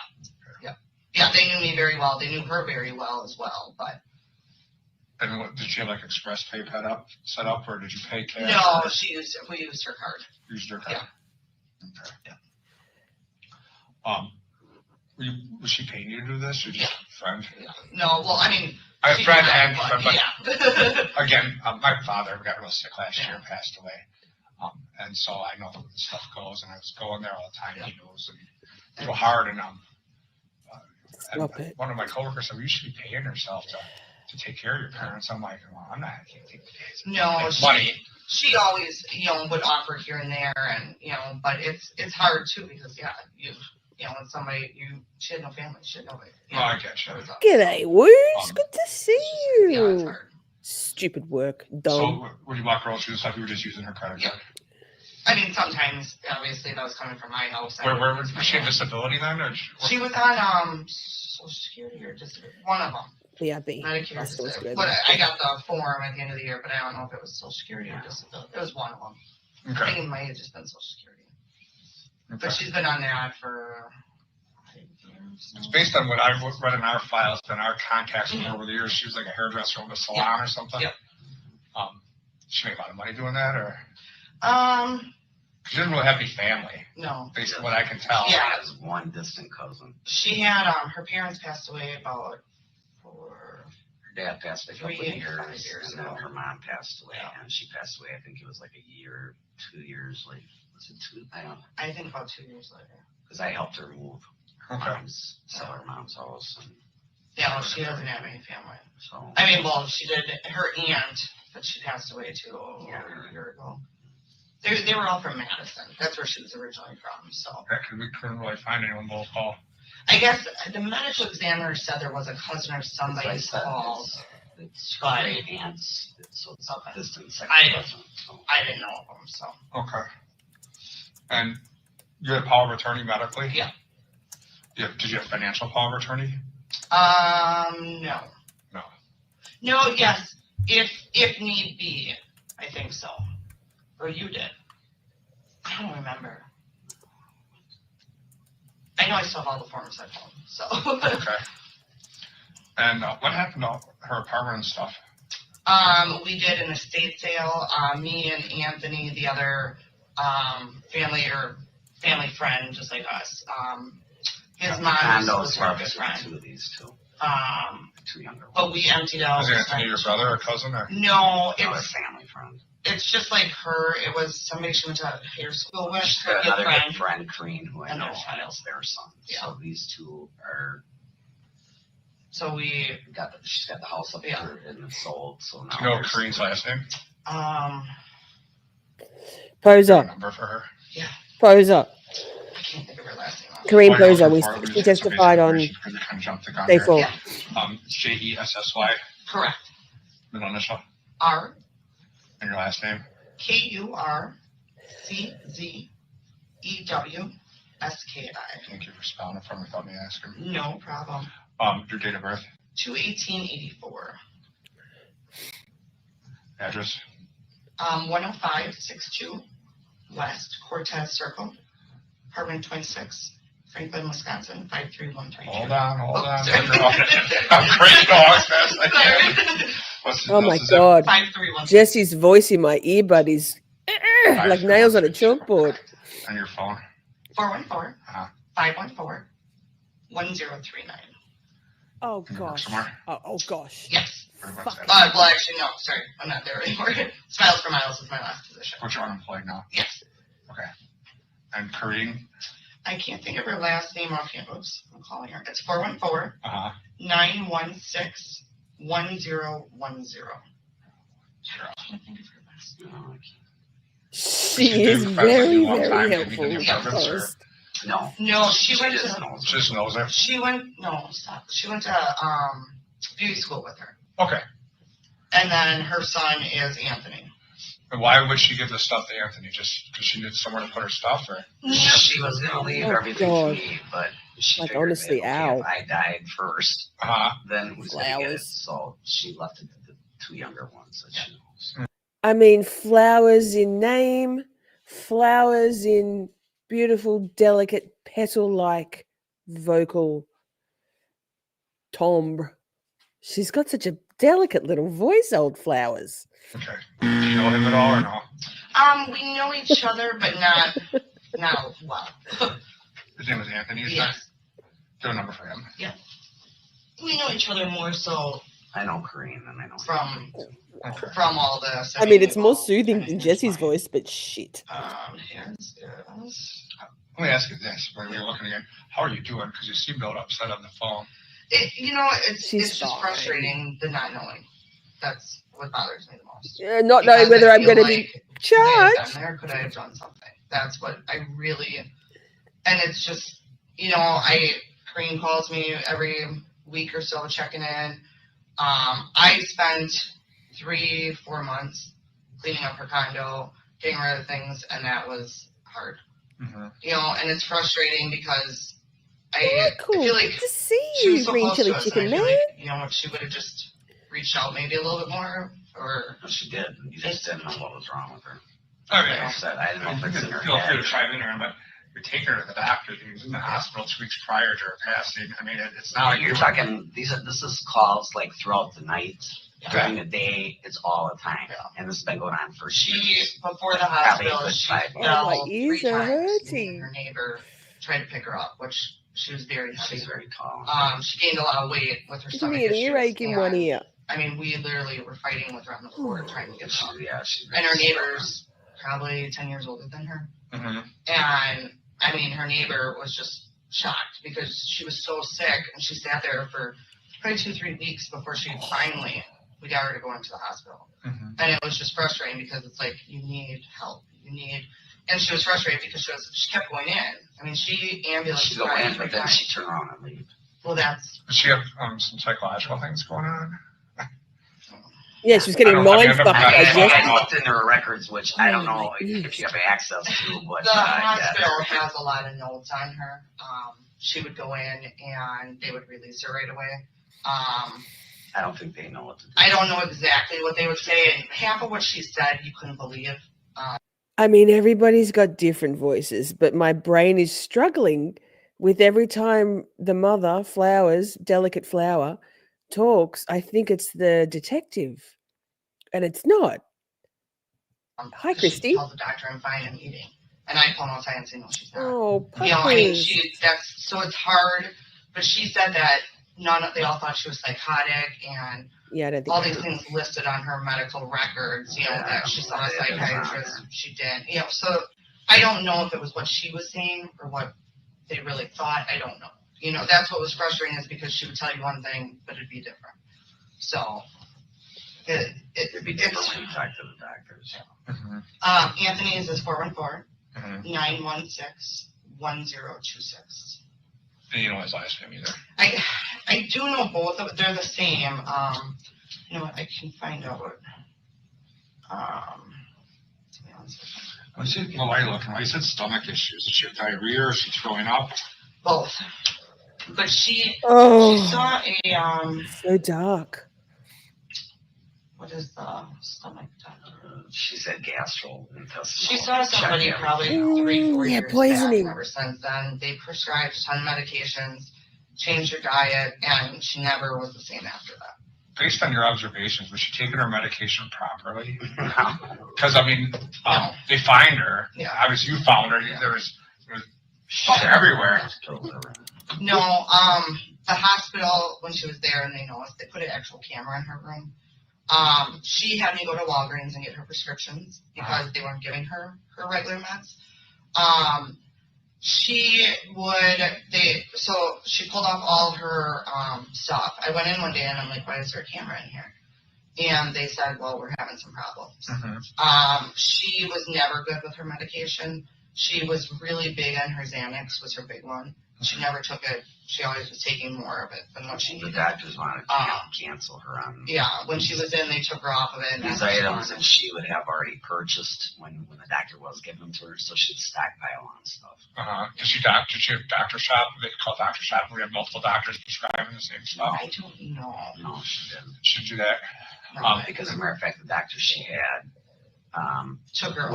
Yeah, they knew me very well. They knew her very well as well, but And what, did she have like express pay set up, or did you pay cash? no, or we used her card. used her card? Yeah. Okay. Yeah. Was she paying you to do this, or just a friend? Yeah. No, well, I mean, I have she friend did that, and but friend, but yeah. again, my father got real sick last year, passed away. And so I know the stuff goes, and I was going there all the time. He knows, and go hard. And Stop it. one of my coworkers said, well, you should be paying yourself to take care of your parents. I'm like, well, I can't take the days. No, It's money. she always, would offer here and there, and but it's hard too because when somebody she had no family, she had nobody. Oh, I get you. G'day, Woos. Good to see Yeah, it's you. hard. Stupid work. So Dumb. when you bought groceries and stuff, you were just using her credit card. I mean, sometimes obviously that was coming from my house. Where was she have disability then, or She was on Social Security or just one of them. BRB. Medicare. That's what's good. But I got the form at the end of the year, but I don't know if it was Social Security or disability. It was one of them. I Okay. think it might have just been Social Security. Okay. But she's been on that for 5 years. It's based on what I've read in our files and our contacts with her over the years. She was like a hairdresser in a salon or something. Yep. She made a lot of money doing that, or she didn't really have any family, No. based on what I can tell. Yeah. As one distant cousin. She had her parents passed away about Her dad passed away a couple 3 of and 5 years, years and then ago. her mom passed away, Yeah. and she passed away. I think it was like a year, 2 years later. Was it 2? I don't know, I think about 2 years later. because I helped her move. Okay. Sell her mom's house, and Yeah, well, she doesn't have any family. so. I mean, well, she did her aunt, but she passed away too a year ago. They were all from Madison. That's where she was originally from. So We couldn't really find anyone local. I guess the medical examiner said there was a cousin or somebody As I said, called. It's But- great aunts, so it's Okay. distant second I- cousin. So. I didn't know of them, so Okay. And you had power of attorney medically? Yeah. Did you have financial power of attorney? no. No. No, yes, if need be, I think so. Or you did. I don't remember. I know I still have all the forms at home, so. Okay. And what happened to her apartment and stuff? We did an estate sale. Me and Anthony, the other family friend, just like us. His mom Condos was her best for friend. 2 of these two. 2 younger ones. But we emptied out. Was Anthony your brother or cousin? Or? No, it Another was family friend. It's just like her. It was somebody she went to high school with. She's Her got good another friend. good friend, Crean, who I And know their child. files their son. Yeah. So these two are. So we she's got the house up there and it's sold. So now. Do you know there's- Kareem's last name? Poser. Number for her. Yeah. Poser. I can't think of her last name. Kareem Well, Poser. before We testified on because you kind of jumped the gun day there. 4. Yeah. Jessy. Correct. Middle initial. R And your last name? KURCZEWSKI. Thank you for spelling it for me without me asking. No problem. Your date of birth? 2/18/84. Address? 10562 West Cortez Circle, apartment 26, Franklin, Wisconsin 53132. Hold on. sorry. I'm crazy as fast as I can. Sorry. Oh my God. 531. Jesse's voice in my earbud is like nails on a chalkboard. On your phone? 414 Uh-huh. 514 1039. Oh Can you work gosh. somewhere? Oh gosh. Yes. Or what's Fuck. that? Well, actually, no, sorry. I'm not there anymore. Smiles for Miles is my last position. But you're unemployed now. Yes. Okay. And Kareem? I can't think of her last name offhand. Oops, I'm calling her. It's 414 Uh-huh. 916 1010. She is very, very helpful. Honest. No, she went to. She just knows her. She went. No, stop. She went to beauty school with her, Okay. and then her son is Anthony. And why would she give the stuff to Anthony? Just because she needed somewhere to put her stuff, or? She was going to leave everything to me, but she Like, figured, honestly, okay, ow. if I died first, then who's going to get it? Flowers. So she left it to the two younger ones that she knows. I mean, flowers in name, flowers in beautiful, delicate, petal-like vocal timbre. She's got such a delicate little voice, old Flowers. Okay. Do you know him at all or no? We know each other, but not well. His name is Anthony. Is Yes. Do a number for him. Yeah. We know each other more so. I know Korean and I know from all this. I mean, it's more soothing than Jesse's voice, but shit. Let me ask you this: when we were looking again, how are you doing? Because you seemed a little upset on the phone. It's just fine. frustrating the not knowing. That's what bothers me the most. Not knowing whether I'm going to be Could I have charged. done there? Could I have done something? That's what I really. And it's just, Kareem calls me every week or so checking in. I spent 3-4 months cleaning up her condo, getting rid of things, and that was hard. Mm-hmm. And it's frustrating because Cool. I feel like Good to see she was you, so green close chili to us, chicken and I man. feel like, if she would have just reached out maybe a little bit more, or she did. You just didn't know what was wrong with her. I mean, Like I said, I didn't know if it's in her feel free head. to chime in here, but you're taking her to the doctor. She was in the hospital 2 weeks prior to her passing. I mean, it's not like You're talking. This is calls like throughout the night, during the day. It's all the time, and this has been going on for years. Before the Probably a hospital, good she 5 years. Oh, my fell 3 ears are times. And hurting. her neighbor tried to pick her up, which she was very heavy. She's very tall. She gained a lot of weight with her Give stomach me an issues. earache in one and, ear. I mean, we literally were fighting with her on the court trying to get her up. Yeah, she's And her neighbor's probably 10 years older than her. Mm-hmm. And I mean, her neighbor was just shocked because she was so sick, and she sat there for probably 2-3 weeks before we got her to go into the hospital. Mm-hmm. And it was just frustrating because it's like, you need help. And she was frustrated because she kept going in. I mean, she ambulance. She'd go in, but then she'd turn around and leave. Well, that's. Does she have some psychological things going on? Yeah, she was getting mind fucked by Jesse. I looked into her records, which I don't know if you have access to, but The hospital has a lot of notes on her. She would go in and they would release her right away. I don't think they know what to do. I don't know exactly what they would say, and half of what she said you couldn't believe. I mean, everybody's got different voices, but my brain is struggling with every time the mother, Flowers, Delicate Flower, talks. I think it's the detective, and it's not. Hi, Christy. She tells the doctor, "I'm fine, I'm eating," and I call him outside and say, "No, she's not." Oh, I mean, puppers. so it's hard. But she said that they all thought she was psychotic, and Yeah, I don't think all these things listed on her medical records, that she saw a psychiatrist, she didn't, so I don't know if it was what she was saying or what they really thought. I don't know. That's what was frustrating, is because she would tell you one thing, but it'd be different. So It'd be different when you talk to the doctors. Mm-hmm. Anthony's is 414-916-1026. And you know his last name either. I do know both of them. They're the same. You know what? I can find out what. Well, why are you looking? Why you said stomach issues? Did she have diarrhea or is she throwing up? Both. But she saw a so dark. What is the stomach doctor? She said gastrointestinal. She saw somebody probably 3-4 years poisoning. back. Ever since then, they prescribed a ton of medications, changed her diet, and she never was the same after that. Based on your observations, was she taking her medication properly? Because I mean, they find her. Yeah. Obviously, you found her. There was everywhere. No, the hospital, when she was there and they noticed, they put an actual camera in her room. She had me go to Walgreens and get her prescriptions because they weren't giving her regular meds. She pulled off all her stuff. I went in one day and I'm like, why is there a camera in here? and they said, well, we're having some problems. She was never good with her medication. She was really big on her Xanax, was her big one. She never took it. She always was taking more of it than what she needed. The doctors wanted to cancel her on. Yeah, when she was in, they took her off of it. These items that she would have already purchased when the doctor was giving them to her, so she'd stockpile on stuff. Did she have doctor shop? They call doctor shop. We have multiple doctors prescribing the same stuff. I don't know. No, she didn't. She do that. Because as a matter of fact, the doctor she had took her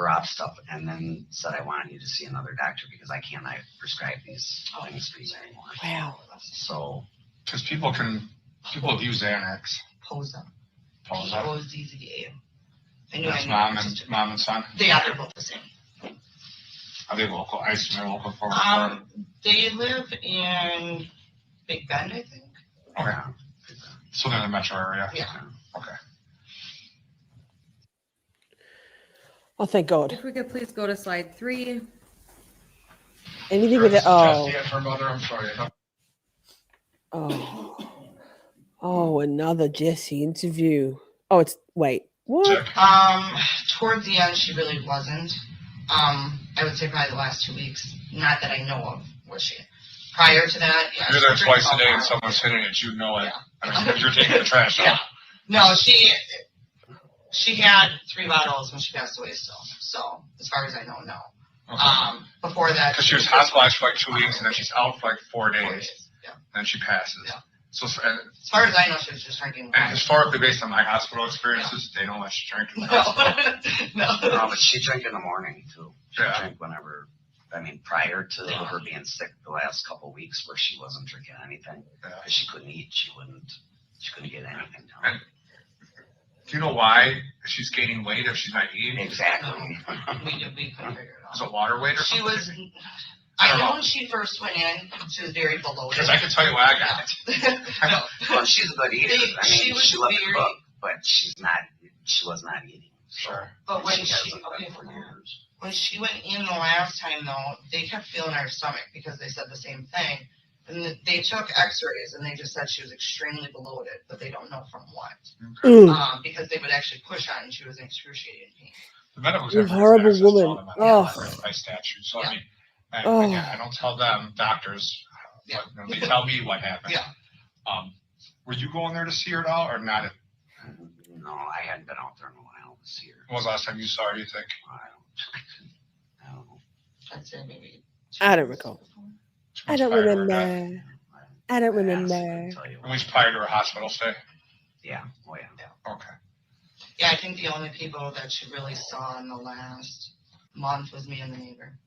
off stuff and then said, I want you to see another doctor because I cannot prescribe these things for you anymore. Wow. So, because people abuse Xanax. Posa. Posa. P-O-Z-Z-A. That's mom and son? Yeah, they're both the same. Are they local? I assume they're local for they live in Big Bend, I think. Okay. So they're in the metro area? Yeah. Okay. Oh, thank God. If we could please go to slide 3. Anything with it? Oh. Jessy and her mother, I'm sorry. Oh, another Jessy interview. Oh, wait, what? Towards the end, she really wasn't. I would say probably the last 2 weeks. Not that I know of, was she? Prior to that, yeah. You're there twice a day and someone's hitting it, you know it. Yeah. I mean, you're taking the trash out. No, she had 3 bottles when she passed away still. So, as far as I know, no. Okay. Before that. Because she was hospitalized for like 2 weeks and then she's out for like 4 days. 4 days. Yeah. And then she passes. Yeah. So, as far as I know, she was just drinking. And historically, based on my hospital experiences, they don't let you drink in the hospital. No, but she drank in the morning too. She drank whenever. I mean, prior to her being sick the last couple of weeks where she wasn't drinking anything because she couldn't eat, she couldn't get anything down. And do you know why she's gaining weight if she's not eating? Exactly. We couldn't figure it out. Is it water weight or she something? was. I know when she first went in, she was very bloated. Because I can tell you why I got it. I know. Well, she's a good eater. I mean, she loved to cook, but she was not eating. Sure. But when when she went in the last time, though, they kept feeling her stomach because they said the same thing. And they took x-rays and they just said she was extremely bloated, but they don't know from what. Because they would actually push on and she was in excruciating pain. The medical You horrible woman. By statute. So, I mean, again, I don't tell them, doctors, but they tell me what happened. Yeah. Were you going there to see her at all or not? No, I hadn't been out there in a while to see her. When was the last time you saw her, you think? I don't know. I'd say maybe. I don't recall. I don't remember. I don't remember. At least prior to her hospital stay? Yeah. Oh, yeah. Okay. Yeah, I think the only people that she really saw in the last month was me and the neighbor.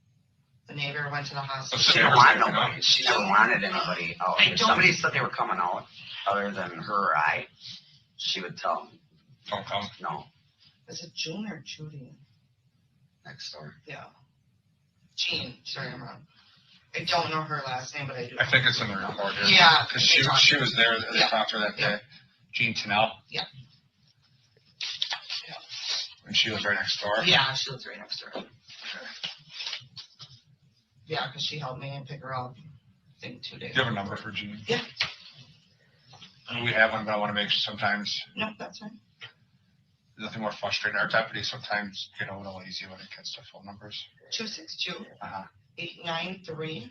The neighbor went to the hospital. She didn't want nobody. She never wanted anybody out. If somebody said they were coming out other than her or I, she would tell them. Don't come? No. Is it June or Judy? Next door. Yeah. Jean. Sorry, I'm wrong. I don't know her last name, but I do. I think it's in the report here. Yeah. Because she was there. They talked to her that day. Jean Tennell. Yeah. And she lives right next door? Yeah, she lives right next door. Okay. Yeah, because she helped me and pick her up, I think, 2 days. Do you have a number for Jean? Yeah. We have one, but I want to make sure sometimes. No, that's fine. There's nothing more frustrating. Our deputies sometimes get a little lazy when it gets to phone numbers. 262-893-3483.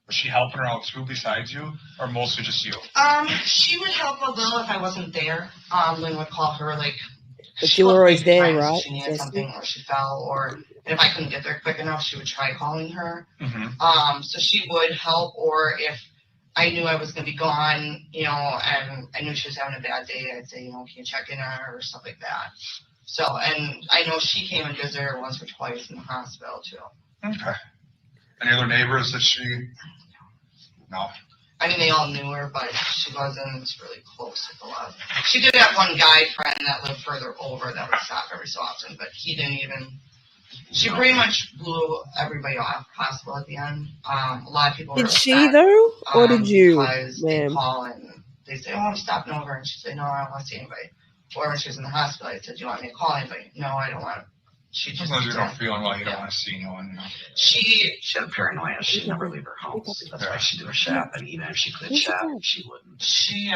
Was she helping her out too besides you, or mostly just you? She would help a little if I wasn't there. Lynn would call her, like. But you were always there, right? If she needed something, or she fell, or if I couldn't get there quick enough, she would try calling her. So she would help, or if I knew I was going to be gone, you know, and I knew she was having a bad day, I'd say, you know, can you check in on her or stuff like that. So, and I know she came and visited her once or twice in the hospital too. Okay. Any other neighbors that she? No. I mean, they all knew her, but she wasn't really close with a lot. She did have one guy friend that lived further over that would stop every so often, but he didn't even. She pretty much blew everybody off hospital at the end. A lot of people were Did she upset, though, or did you? Because they call and they say, "Oh, I'm stopping over," and she said, "No, I don't want to see anybody." Or when she was in the hospital, I said, "Do you want me to call anybody?" "No, I don't want She just Sometimes you're not feeling well, you don't want to see no one. You know. she had paranoia. She'd never leave her house. That's why she'd do her shop, and even if she could shop, she wouldn't. she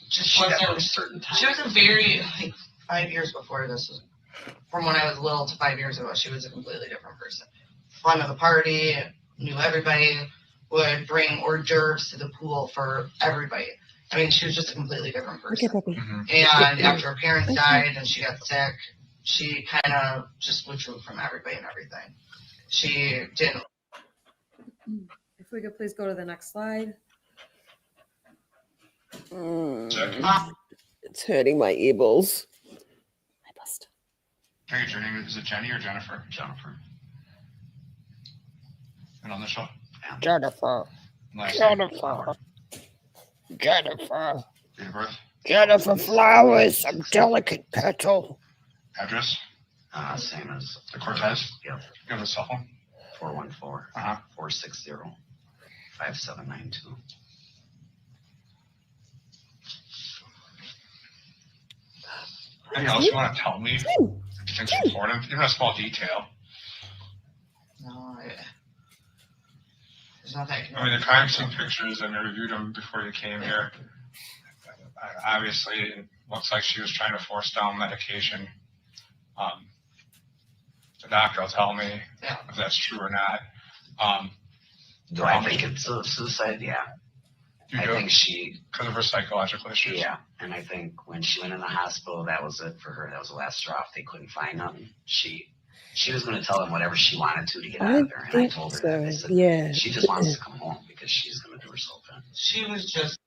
just She got wasn't. a certain time. She was a very like 5 years before this was. From when I was little to 5 years ago, she was a completely different person. Fun of the party, knew everybody, would bring hors d'oeuvres to the pool for everybody. I mean, she was just a completely different person. Okay, puppy. And after her parents died and she got sick, she kind of just withdrew from everybody and everything. She didn't. If we could please go to the next slide. It's hurting my earballs. Hey, Jenny, is it Jenny or Jennifer? Jennifer. And on the show? Jennifer. Last Jennifer. Jennifer. Date of birth? Jennifer Flowers, a delicate petal. Address? Same as The Cortez? Yep. You have a cell phone? 414-460-5792. Anything else you want to tell me? You think's important? Even a small detail. No, there's nothing I can. I mean, the crime scene pictures, I reviewed them before you came here. Obviously, it looks like she was trying to force down medication. The doctor will tell me if that's true or not. Do I think it's a suicide? Yeah. I think she, because of her psychological issues. Yeah, and I think when she went in the hospital, that was it for her. That was the last straw. If they couldn't find nothing, she was going to tell them whatever she wanted to get out of there. And I told her that. I said, Yeah. she just wants to come home because she's going to do herself in. She was just.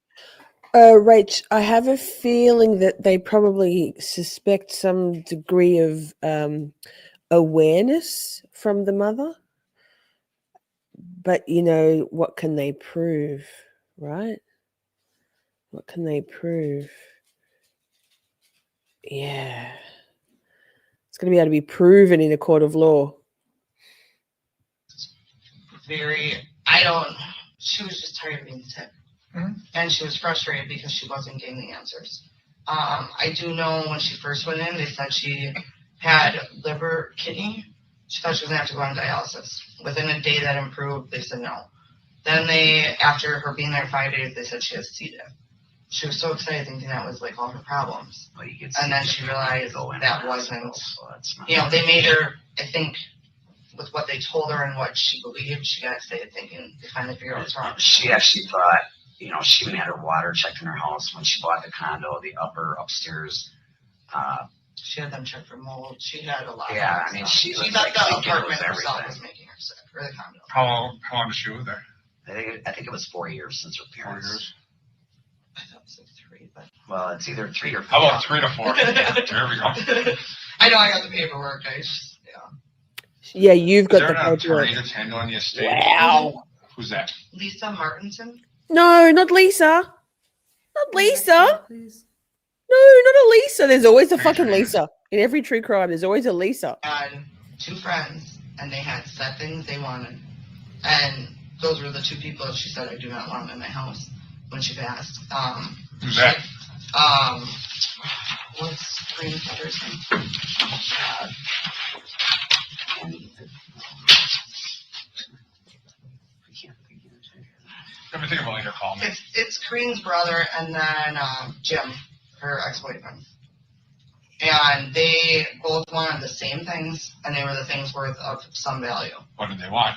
Rach, I have a feeling that they probably suspect some degree of awareness from the mother. But, you know, what can they prove, right? What can they prove? Yeah. It's going to be able to be proven in a court of law. She was just tired of being sick. And she was frustrated because she wasn't getting the answers. I do know when she first went in, they said she had kidney. She thought she was going to have to go on dialysis. Within a day that improved, they said no. Then after her being there 5 days, they said she has C. diff. She was so excited thinking that was like all her problems. And then she realized that wasn't, they made her, I think, with what they told her and what she believed, she got excited thinking they finally figured out what's wrong. She actually thought, she even had her water checked in her house when she bought the condo, the upstairs. She had them checked for mold. She had a lot. Yeah, of she thought like the apartment herself was making her sick, or the condo. How long did she live there? I think it was 4 years since her parents. 4 years. I thought it was like 3, but well, it's either 3 or 4. How about 3 to 4? There we go. I know I got the paperwork. Yeah, you've got the Is there an paperwork. attorney that's handling the estate? Wow. Who's that? Lisa Martinson. No, not Lisa. Not Lisa. No, not a Lisa. There's always a fucking Lisa. In every true crime, there's always a Lisa. I had 2 friends, and they had set things they wanted. And those were the 2 people she said I do not want in my house when she passed. Who's that? What's Green Cutter's name? Let me think about later. Call me. It's Green's brother and then Jim, her ex-boyfriend. And they both wanted the same things, and they were the things worth of some value. What did they want?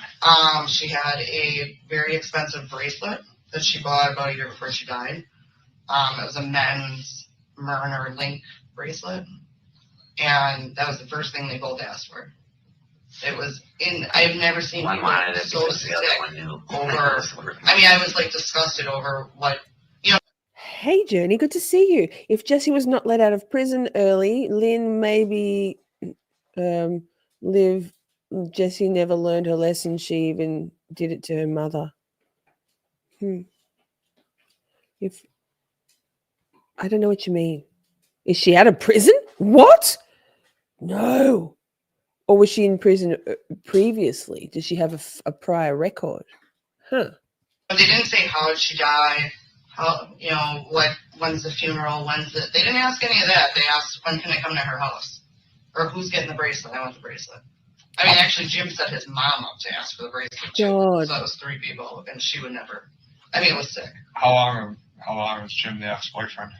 She had a very expensive bracelet that she bought about a year before she died. It was a men's Mariner link bracelet, and that was the first thing they both asked for. It was I've never seen One people wanted it so because the other sick one knew. over. I mean, I was like disgusted over what. Hey, Journey, good to see you. If Jessy was not let out of prison early, Lynn maybe Jessy never learned her lesson. She even did it to her mother. If I don't know what you mean. Is she out of prison? What? No. Or was she in prison previously? Does she have a prior record? Huh. But they didn't say how did she die. How, when's the funeral? They didn't ask any of that. They asked when can I come to her house, or who's getting the bracelet? I want the bracelet. I mean, actually, Jim set his mom up to ask for the bracelet too. God. So that was 3 people, and she would never. I mean, it was sick. How long was Jim the ex-boyfriend?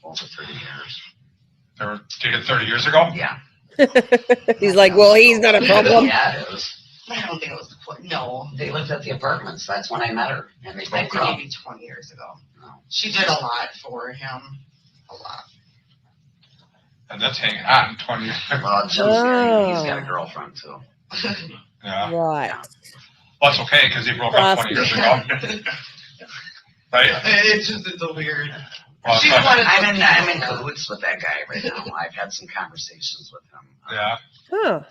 Over 30 years. They were dated 30 years ago? Yeah. He's like, well, he's not a problem. Yeah, it was. I don't think it was the point. No, They lived at the apartments. That's when I met her. And they I broke think up. maybe 20 years ago. No. She did a lot for him. A lot. And that's hanging on 20 years. Well, Jim's he's got a girlfriend too. Yeah. Right. Well, that's okay because he broke up 20 years ago. Right? It's a weird. Well, She it's wanted I'm in cahoots with that guy right now. I've had some conversations with him. Yeah. Huh.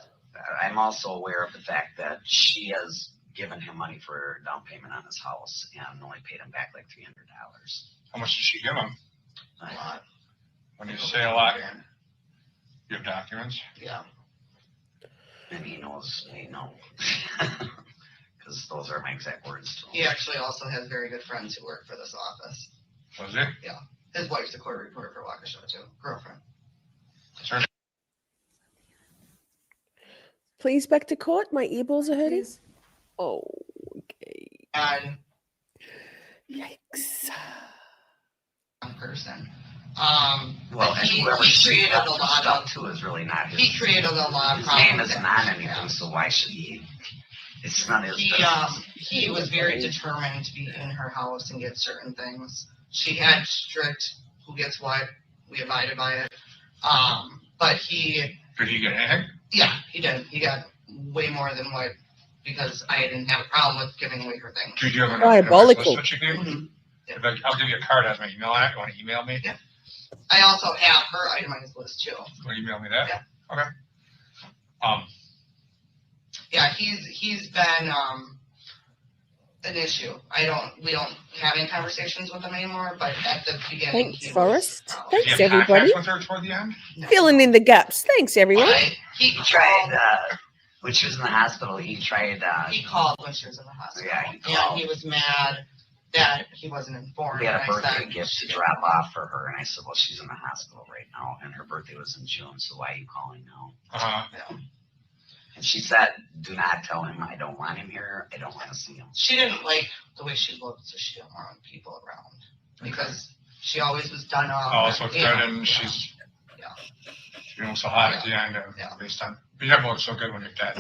I'm also aware of the fact that she has given him money for down payment on his house and only paid him back like $300. How much did she give him? A lot. When you say a lot, you have documents? Yeah. And he knows, because those are my exact words to him. He actually also has very good friends who work for this office. Was he? Yeah. His wife's a court reporter for Waukesha too. Girlfriend. Sure. Please back to court. My earballs are hurting. Please. Oh, okay. And Yikes. one person. Well, but he whoever created a lot stuff of. to is really not his. He created a lot of His problems. name isn't on anything, so why should he? It's not his business. He was very determined to be in her house and get certain things. She had strict who gets what. We abided by it. But he. Did he get anything? Yeah, he did. He got way more than what, because I didn't have a problem with giving away her things. Did you have Diabolical. list that you gave me? I'll give you a card as my email on it. You want to email me? Yeah. I also have her itemized list too. Want to email me that? Yeah. Okay. Yeah, he's been an issue. We don't have any conversations with him anymore, but at the beginning. Thanks, Forrest. Did Thanks, you have contact everybody. with her toward the end? No. Filling in the gaps. Thanks, everyone. He tried, when she was in the hospital, he tried. He called when she was in the hospital. Yeah, he called. And he was mad that he wasn't informed. We had a and I birthday said, gift to drop off for her, and I said, well, she's in the hospital right now, and her birthday was in June, so why are you calling now? Yeah. And she said, do not tell him I don't want him here. I don't want to see him. She didn't like the way she looked, so she didn't want people around. Because she always was done up. Oh, so it's good, and she's so hot at the end, and based on you never look so good when you're dead.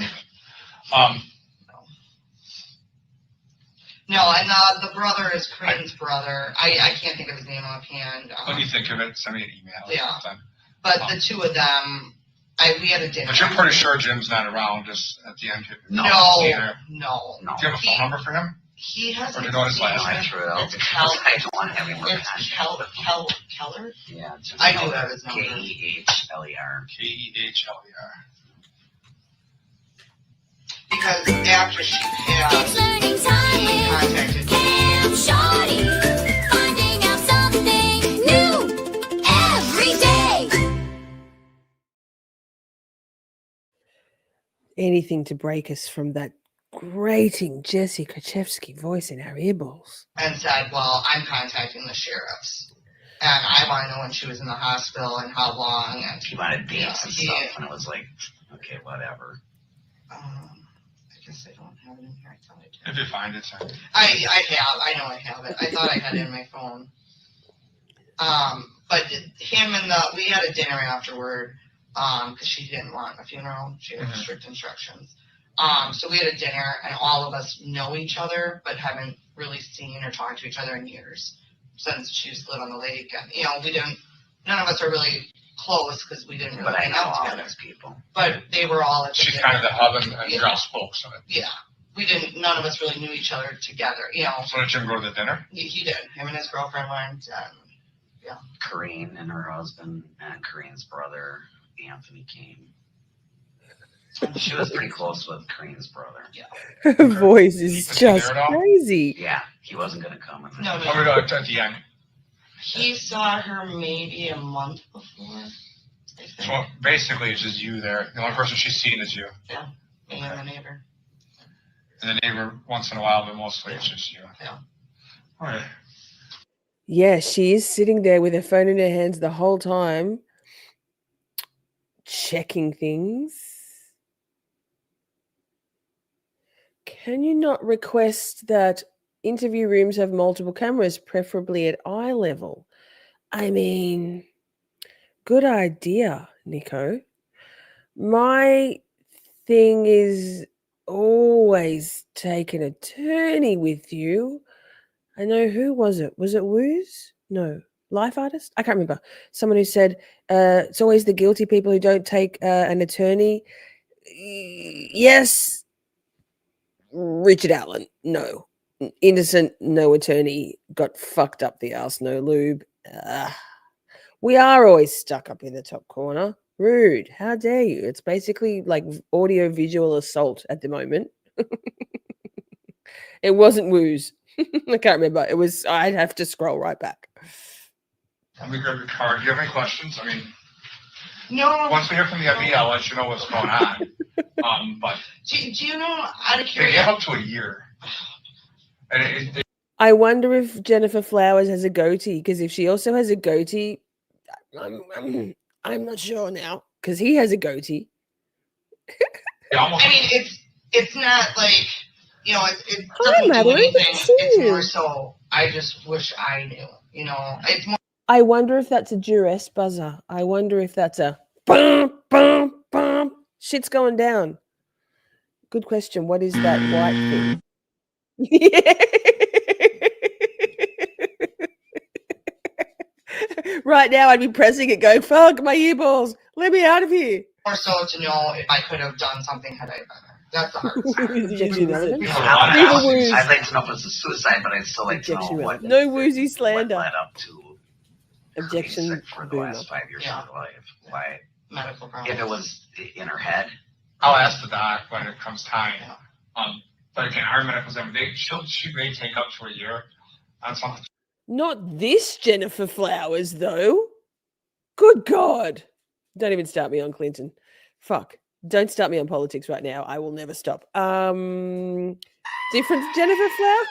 No, and the brother is Kareem's brother. I can't think of his name offhand. When you think of it, send me an email. Yeah. Or something. But the two of them, we had a dinner. But you're pretty sure Jim's not around just at the end. No. Do you have a phone number for him? He has. Or do you know his last name? It's Kel. I don't want to have him work on it. Keller? Yeah. I do have his number. Kehler. Kehler. Because after she passed, Learning time he contacted with Cam Shorty, finding out something new every day. Anything to break us from that grating Jessy Kurczewski voice in our earballs. and said, well, I'm contacting the sheriffs. And I want to know when she was in the hospital and how long. And He wanted dates and stuff, and it was like, okay, whatever. I guess I don't have it in here. I thought I did. If you find it, send it. I have. I know I have it. I thought I had it in my phone. But him and we had a dinner afterward because she didn't want a funeral. She had strict instructions. So we had a dinner, and all of us know each other, but haven't really seen or talked to each other in years since she used to live on the lake. And we didn't. None of us are really close because we didn't really hang out together. People. But they were all at the She's dinner. kind of the hub and you're all spokes of it. Yeah. We didn't. None of us really knew each other together. So did Jim go to the dinner? He did. Him and his girlfriend went. Yeah. Kareen and her husband and Kareen's brother Anthony came. She was pretty close with Kareen's brother. Yeah. Her voice is just crazy. Yeah, he wasn't going to come. No. At the end. He saw her maybe a month before. So basically, it's just you there. The only person she's seen is you. Yeah, me and the neighbor. And the neighbor once in a while, but mostly it's just you. Yeah. All right. Yeah, she is sitting there with her phone in her hands the whole time. checking things. Can you not request that interview rooms have multiple cameras, preferably at eye level? I mean, good idea, Nico. My thing is always take an attorney with you. I know, who was it? Was it Woos? No. Life artist? I can't remember. Someone who said it's always the guilty people who don't take an attorney. Yes. Richard Allen. No. Innocent, no attorney. Got fucked up the arse, no lube. We are always stuck up in the top corner. Rude. How dare you? It's basically like audio visual assault at the moment. It wasn't Woos. I can't remember. It was, I'd have to scroll right back. Let me grab your card. Do you have any questions? I mean, No. once we hear from the ME, I'll let you know what's going on. But Do you know, out of they curiosity? get up to a year. And I wonder if Jennifer Flowers has a goatee, because if she also has a goatee, I'm not sure now, because he has a goatee. I mean, it's not like, you know, it Hi, doesn't do Madeline. anything. Good to see It's you. more so, I just wish I knew, you know. It's more. I wonder if that's a duress buzzer. I wonder if that's a bum, bum, bum. Shit's going down. Good question. What is that white thing? Right now, I'd be pressing it, going, fuck my earballs. Let me out of here. More so to know if I could have done something had I been there. That's the hardest part. Objection relevant. I'd like to know if it's a suicide, but I'd still like to know Objection what, relevant. No woozy what slander. led up to Objection being sick for the boomer. last 5 years of her life. Why? Medical problems. If it was in her head. I'll ask the doc when it comes time. But again, our medical exam, she may take up to a year on something. Not this Jennifer Flowers, though. Good God. Don't even start me on Clinton. Fuck. Don't start me on politics right now. I will never stop. Different Jennifer Flowers?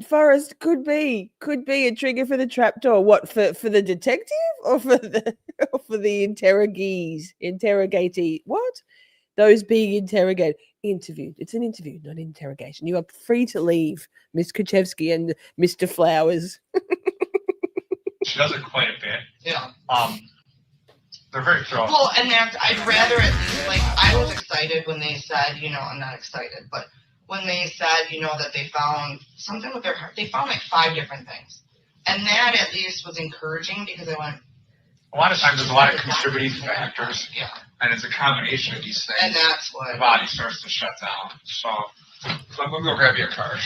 Forrest could be a trigger for the trapdoor. What, for the detective or for the interrogatee? What? Those being interrogated. Interviewed. It's an interview, not interrogation. You are free to leave, Miss Kurczewski and Mr. Flowers. She does it quite a bit. Yeah. They're very thorough. Well, and that's, I'd rather at least, like, I was excited when they said, you know, I'm not excited, but when they said, you know, that they found something with their heart, they found like 5 different things. And that at least was encouraging because I went, A lot of times there's a lot of contributing factors. yeah. And it's a combination of these things. And that's what the body starts to shut down. So I'm gonna go grab your card.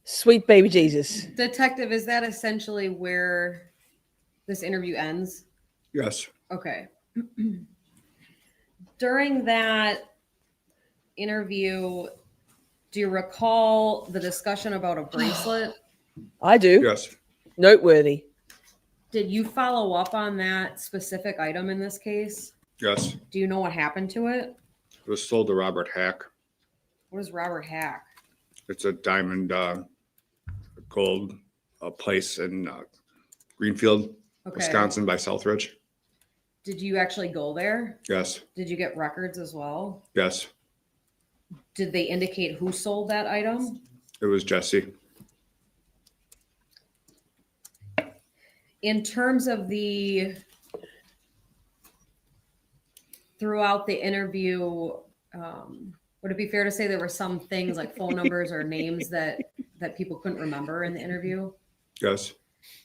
Sweet baby Jesus. Detective, is that essentially where this interview ends? Yes. Okay. During that interview, do you recall the discussion about a bracelet? I do. Yes. Noteworthy. Did you follow up on that specific item in this case? Yes. Do you know what happened to it? It was sold to Robert Hack. What is Robert Hack? It's a diamond gold place in Greenfield, Okay. Wisconsin by Southridge. Did you actually go there? Yes. Did you get records as well? Yes. Did they indicate who sold that item? It was Jessy. In terms of throughout the interview, would it be fair to say there were some things like phone numbers or names that people couldn't remember in the interview? Yes.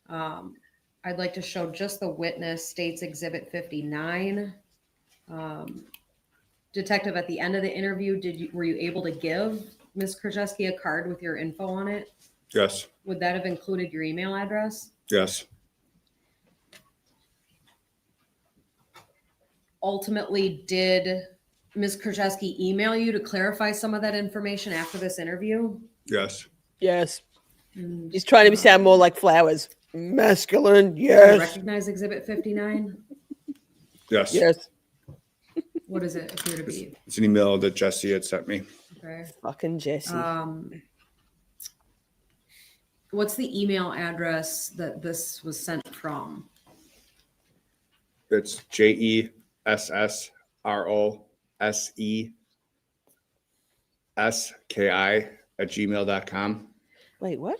I'd like to show just the witness states Exhibit 59. Detective, at the end of the interview, were you able to give Ms. Kurczewski a card with your info on it? Yes. Would that have included your email address? Yes. Ultimately, did Ms. Kurczewski email you to clarify some of that information after this interview? Yes. Yes. He's trying to sound more like Flowers. Masculine. Do you Yes. recognize Exhibit 59? Yes. Yes. What does it appear to be? It's an email that Jessy had sent me. Okay. Fucking Jessy. What's the email address that this was sent from? It's JESSROSESKI@gmail.com. Wait, what?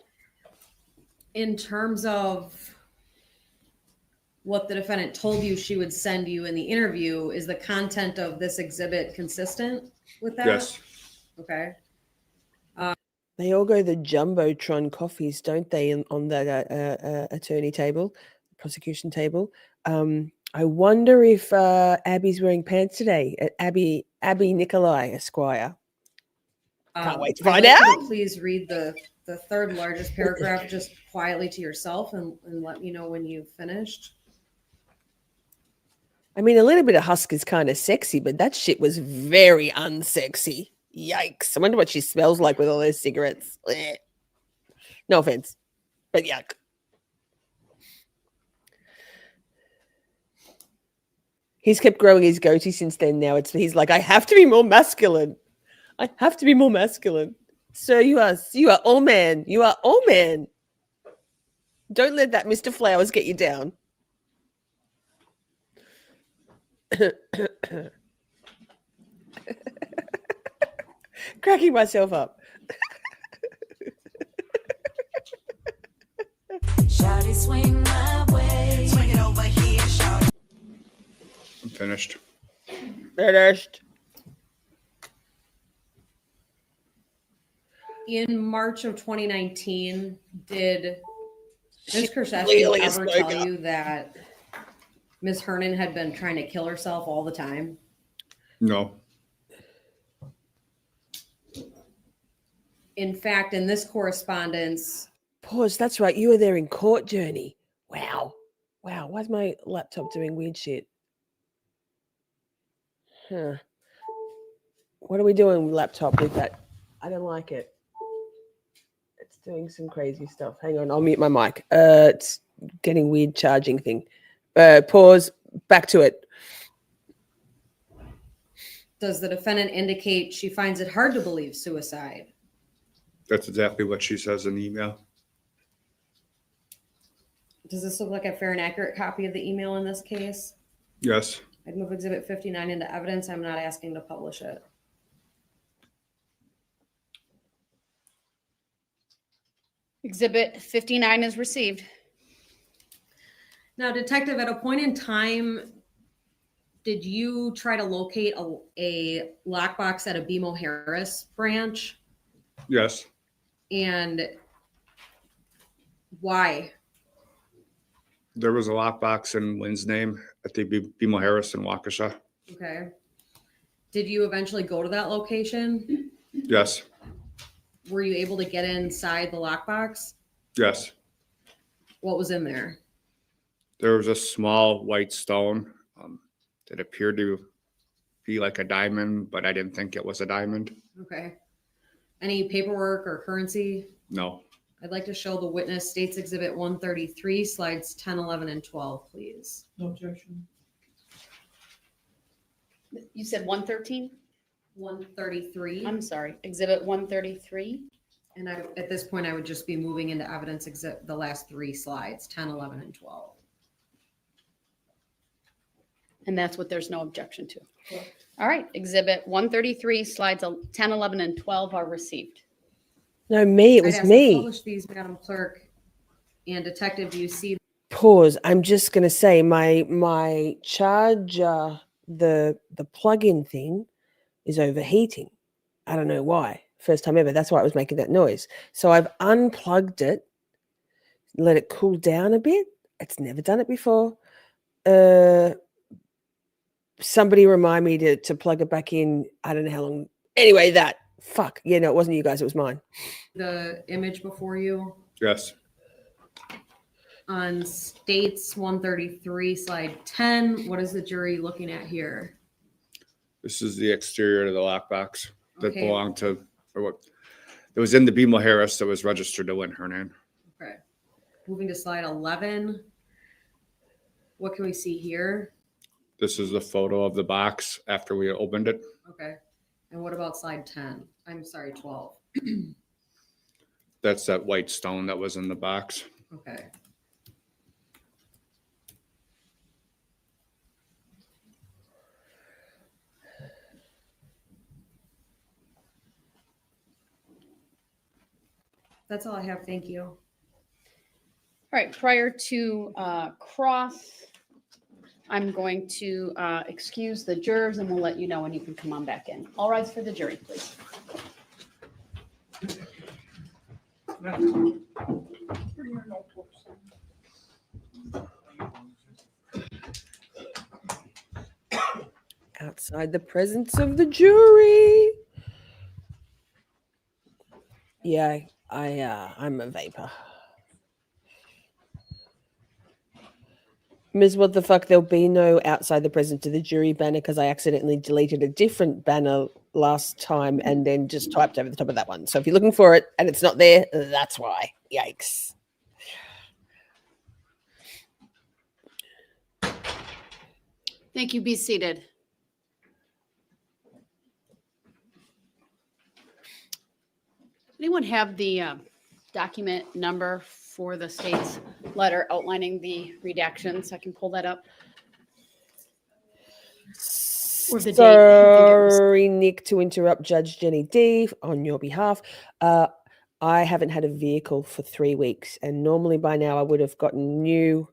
In terms of what the defendant told you she would send you in the interview, is the content of this exhibit consistent with that? Yes. Okay. They all go the Jumbotron coffees, don't they, on the attorney table, prosecution table? I wonder if Abby's wearing pants today. Abby Nikolai, Esquire. Can't wait to find I'd like you out. to please read the third largest paragraph just quietly to yourself and let me know when you've finished. I mean, a little bit of husk is kind of sexy, but that shit was very unsexy. Yikes. I wonder what she smells like with all those cigarettes. Blech. No offense, but yuck. He's kept growing his goatee since then. Now he's like, I have to be more masculine. I have to be more masculine. Sir, you are all man. You are all man. Don't let that Mr. Flowers get you down. Cracking myself up. Shorty, swing my way. Swing it over here, shorty. I'm finished. Finished. In March of 2019, did Ms. Kurczewski Clearly a ever tell smoker. you that Ms. Hernan had been trying to kill herself all the time? No. In fact, in this correspondence, Pause. That's right. You were there in court, Journey. Wow. Wow. Why's my laptop doing weird shit? Huh. What are we doing, laptop, with that? I don't like it. It's doing some crazy stuff. Hang on. I'll mute my mic. It's getting weird charging thing. Pause. Back to it. does the defendant indicate she finds it hard to believe suicide? That's exactly what she says in the email. Does this look like a fair and accurate copy of the email in this case? Yes. I'd move Exhibit 59 into evidence. I'm not asking to publish it. Exhibit 59 is received. Now, Detective, at a point in time, did you try to locate a lockbox at a BMO Harris branch? Yes. And why? There was a lockbox in Lynn's name at the BMO Harris in Waukesha. Okay. Did you eventually go to that location? Yes. Were you able to get inside the lockbox? Yes. What was in there? There was a small white stone that appeared to be like a diamond, but I didn't think it was a diamond. Okay. Any paperwork or currency? No. I'd like to show the witness States Exhibit 133, slides 10, 11, and 12, please. No objection. You said 113? 133. I'm sorry, Exhibit 133. And at this point, I would just be moving into evidence exhibit the last three slides, 10, 11, and 12. And that's what there's no objection to. All right, Exhibit 133, slides 10, 11, and 12 are received. No, me. It I'd was ask to me. Publish these, Madam Clerk. And Detective, do you see? Pause. I'm just going to say my charger, the plug-in thing, is overheating. I don't know why. First time ever. That's why it was making that noise. So I've unplugged it, let it cool down a bit. It's never done it before. Somebody remind me to plug it back in. I don't know how long. Anyway, that. Fuck. Yeah, no, it wasn't you guys. It was mine. The image before you Yes. on States 133, slide 10. What is the jury looking at here? This is the exterior of the lockbox that Okay. belonged to, or what, it was in the BMO Harris that was registered to Lynn Hernan. Okay. Moving to slide 11. What can we see here? This is the photo of the box after we opened it. Okay. And what about slide 10? I'm sorry, 12. That's that white stone that was in the box. Okay. That's all I have. Thank you. All right, prior to cross, I'm going to excuse the jurors and we'll let you know when you can come on back in. All rise for the jury, please. Outside the presence of the jury. Yeah, I'm a vapor. Ms. What the fuck? There'll be no outside the presence of the jury banner because I accidentally deleted a different banner last time and then just typed over the top of that one. So if you're looking for it and it's not there, that's why. Yikes. Thank you. Be seated. Anyone have the document number for the state's letter outlining the redactions? I can pull that up. Or the date. Sorry, Nick, to interrupt Judge Jenny D on your behalf. I haven't had a vehicle for 3 weeks, and normally by now I would have gotten new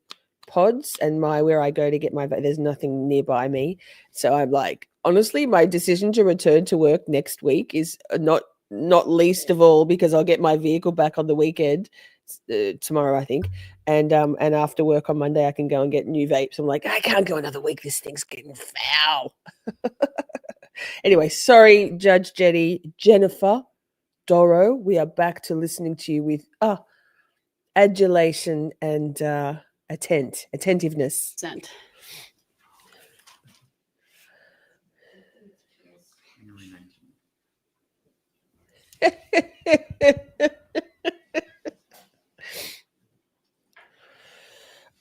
pods. And where I go to get my there's nothing nearby me, so I'm like, honestly, my decision to return to work next week is not least of all because I'll get my vehicle back on the weekend tomorrow, I think, and after work on Monday I can go and get new vapes. I'm like, I can't go another week. This thing's getting foul. Anyway, sorry, Judge Jennifer Doro. We are back to listening to you with adulation and attentiveness. Sent.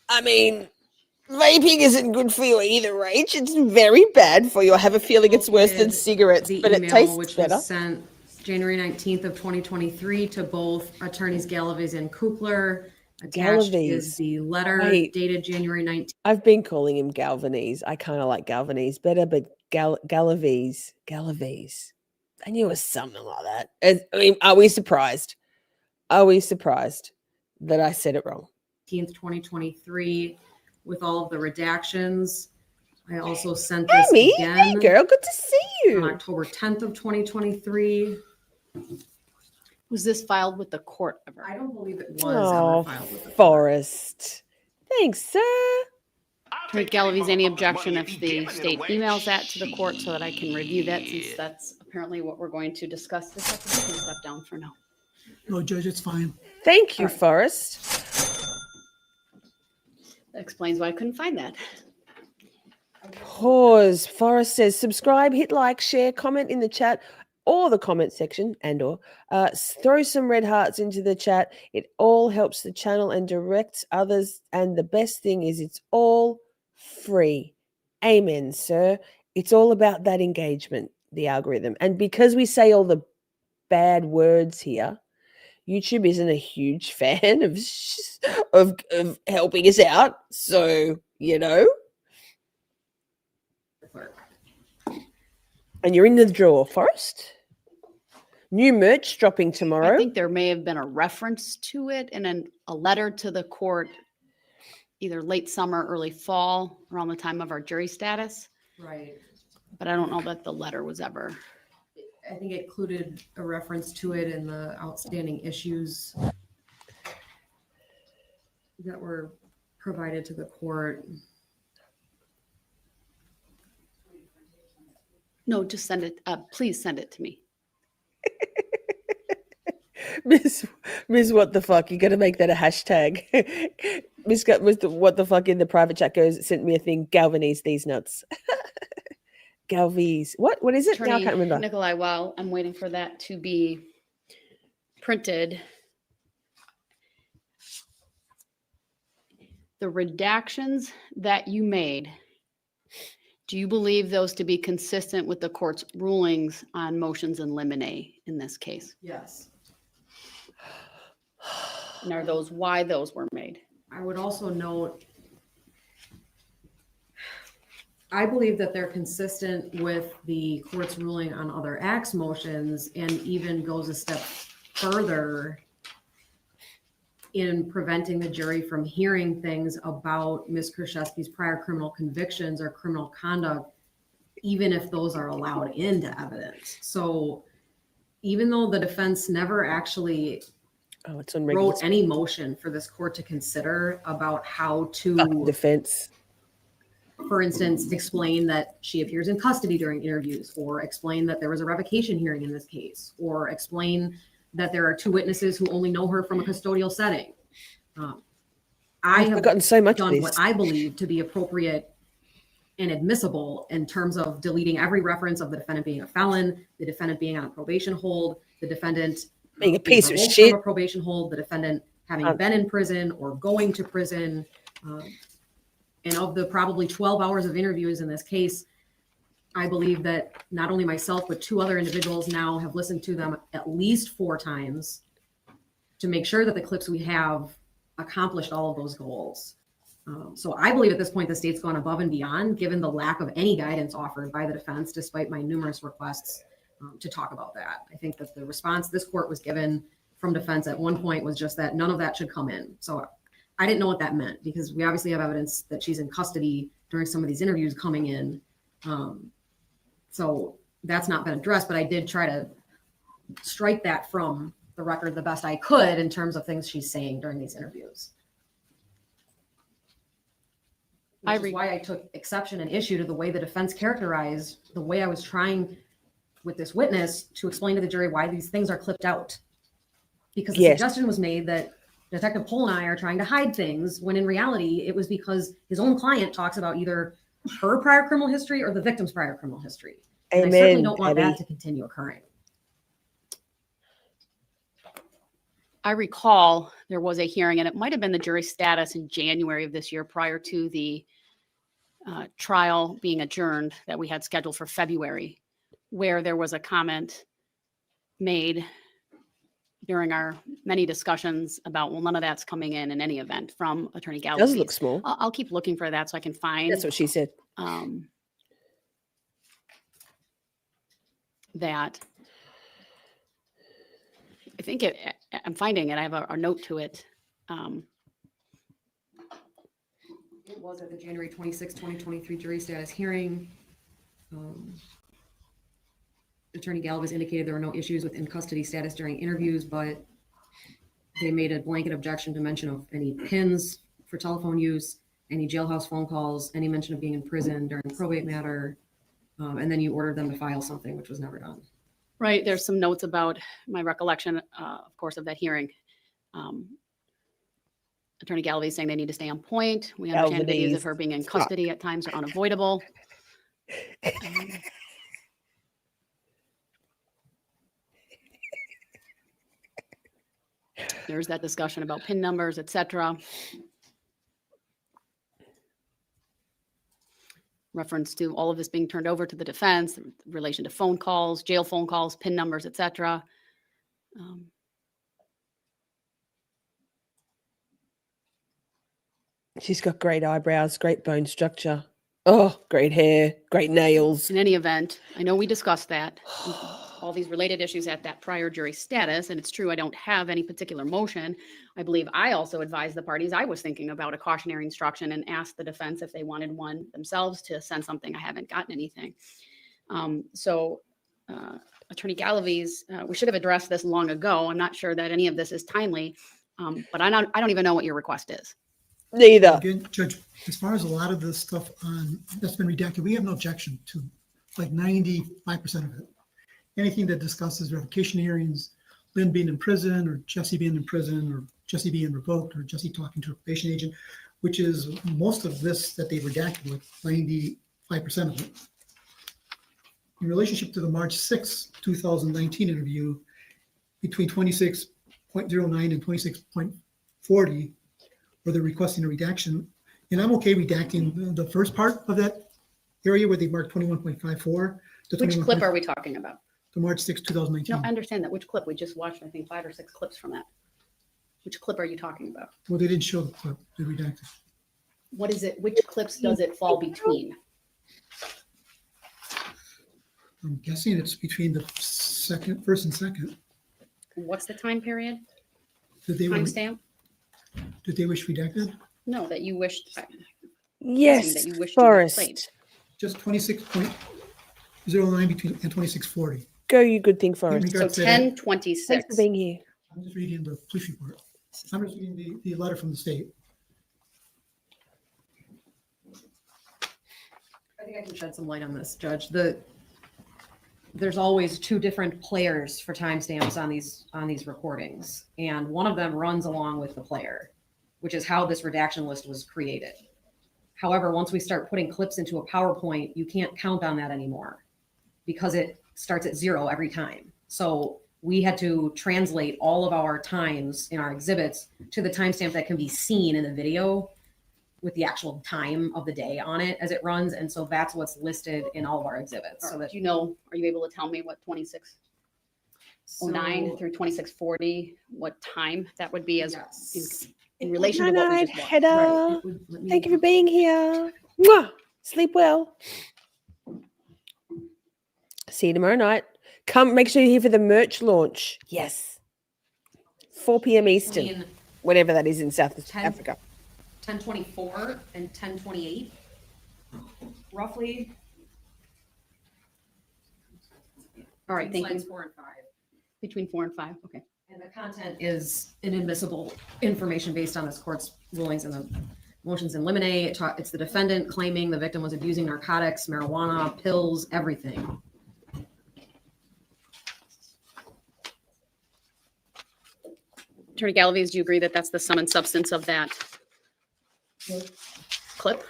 I mean, vaping isn't good for you either, Rach. It's very bad for you. I have a feeling it's worse than cigarettes, The but it email, tastes which better. was sent January 19th of 2023 to both attorneys Galaviz and Kukler. Attached is the letter Wait. dated January 19th. I've been calling him Galvanese. I kind of like Galvanese better, but Galaviz. I knew it was something like that. I mean, are we surprised? Are we surprised that I said it wrong? 2023 with all of the redactions. I also sent this Amy, again. hey girl, good to see you. On October 10th of 2023. Was this filed with the court ever? I don't believe it was Oh, ever filed with the court. Forrest. Thanks, sir. Attorney Galaviz, any objection if the state emails that to the court so that I can review that, since that's apparently what we're going to discuss this afternoon? Step down for now. No, Judge, it's fine. Thank you, All right. Forrest. That explains why I couldn't find that. Pause. Forrest says, subscribe, hit like, share, comment in the chat or the comment section or throw some red hearts into the chat. It all helps the channel and directs others. And the best thing is it's all free. Amen, sir. It's all about that engagement, the algorithm. And because we say all the bad words here, YouTube isn't a huge fan of helping us out. So, you know. And you're in the drawer, Forrest. New merch dropping tomorrow. I think there may have been a reference to it in a letter to the court, either late summer, early fall, around the time of our jury status. Right. But I don't know that the letter was ever. I think it included a reference to it in the outstanding issues that were provided to the court. No, just send it. Please send it to me. Miss what the fuck? You got to make that a hashtag. Miss what the fuck in the private chat goes, sent me a thing, Galvanese these nuts. Galvies. What is it? Now I can't remember. Nikolai, while I'm waiting for that to be printed, the redactions that you made, do you believe those to be consistent with the court's rulings on motions in limine in this case? Yes. And are those why those were made? I would also note, I believe that they're consistent with the court's ruling on other acts motions and even goes a step further in preventing the jury from hearing things about Ms. Kurczewski's prior criminal convictions or criminal conduct, even if those are allowed into evidence. So even though the defense never actually wrote any motion for this court to consider about how to defense, for instance, explain that she appears in custody during interviews, or explain that there was a revocation hearing in this case, or explain that there are two witnesses who only know her from a custodial setting. I have gotten so much done of what this. I believe to be appropriate and admissible in terms of deleting every reference of the defendant being a felon, the defendant being on a probation hold, the defendant being a piece of revoked shit. from a probation hold, the defendant having been in prison or going to prison. And of the probably 12 hours of interviews in this case, I believe that not only myself, but two other individuals now have listened to them at least 4 times to make sure that the clips we have accomplished all of those goals. So I believe at this point, the state's gone above and beyond, given the lack of any guidance offered by the defense, despite my numerous requests to talk about that. I think that the response this court was given from defense at one point was just that none of that should come in. So I didn't know what that meant, because we obviously have evidence that she's in custody during some of these interviews coming in. So that's not been addressed, but I did try to strike that from the record the best I could in terms of things she's saying during these interviews. Which is why I took exception and issue to the way the defense characterized the way I was trying with this witness to explain to the jury why these things are clipped out. Because the suggestion was made that Detective Kohl and I are trying to hide things, when in reality, it was because his own client talks about either her prior criminal history or the victim's prior criminal history. And I certainly don't want that to continue occurring. I recall there was a hearing, and it might have been the jury status in January of this year, prior to the trial being adjourned that we had scheduled for February, where there was a comment made during our many discussions about, well, none of that's coming in any event, from Attorney Galvez. Does look small. I'll keep looking for that so I can find. That's what she said. That I think I'm finding it. I have a note to it. It was at the January 26, 2023 jury status hearing. Attorney Galvez indicated there were no issues with in-custody status during interviews, but they made a blanket objection to mention of any PINs for telephone use, any jailhouse phone calls, any mention of being in prison during probate matter, and then you ordered them to file something, which was never done. Right. There's some notes about my recollection, of course, of that hearing. Attorney Galvez saying they need to stay on point. We understand the news of her being in custody at times are unavoidable. There's that discussion about PIN numbers, etc. Reference to all of this being turned over to the defense in relation to phone calls, jail phone calls, PIN numbers, etc. She's got great eyebrows, great bone structure. Oh, great hair, great nails. In any event, I know we discussed that, all these related issues at that prior jury status, and it's true I don't have any particular motion. I believe I also advised the parties I was thinking about a cautionary instruction and asked the defense if they wanted one themselves to send something. I haven't gotten anything. Attorney Galvez, we should have addressed this long ago. I'm not sure that any of this is timely, but I don't even know what your request is. Neither. Again, Judge, as far as a lot of the stuff that's been redacted, we have no objection to like 95% of it. Anything that discusses revocation hearings, Lynn being in prison, or Jessy being in prison, or Jessy being revoked, or Jessy talking to a probation agent, which is most of this that they redacted with, 95% of it. In relationship to the March 6, 2019 interview, between 26.09 and 26.40, where they're requesting a redaction, and I'm okay redacting the first part of that area where they marked 21.54. Which clip are we talking about? The March 6, 2019. No, I understand that. Which clip? We just watched, I think, 5 or 6 clips from that. Which clip are you talking about? Well, they didn't show the clip, they redacted. What is it? Which clips does it fall between? I'm guessing it's between the first and second. What's the time period? Did they, Timestamp? did they wish redacted? No, that you wished. Yes, that you wish to have played. Forrest. Just 26.09 between and 26:40. Go, you good thing, In Forrest. regards So to that, 10:26. Thanks for being here. I'm just reading the police report. I'm just reading the letter from the state. I think I can shed some light on this, Judge. There's always two different players for timestamps on these recordings, and one of them runs along with the player, which is how this redaction list was created. However, once we start putting clips into a PowerPoint, you can't count on that anymore because it starts at 0 every time. So we had to translate all of our times in our exhibits to the timestamp that can be seen in the video with the actual time of the day on it as it runs. And so that's what's listed in all of our exhibits. So that Do you know, are you able to tell me what 26:09 through 26:40, what time that would be as in relation to what we Night, just watched? Hedda. Thank you for being here. Mwah! Sleep well. See you tomorrow night. Come, make sure you're here for the merch launch. Yes. 4 p.m. Eastern, whatever that is in South Africa. 10:24 and 10:28, roughly. All right, thank you. Slides 4 and 5. Between 4 and 5, okay. And the content is inadmissible information based on this court's rulings and the motions in limine. It's the defendant claiming the victim was abusing narcotics, marijuana, pills, everything. Attorney Galaviz, do you agree that that's the sum and substance of that clip?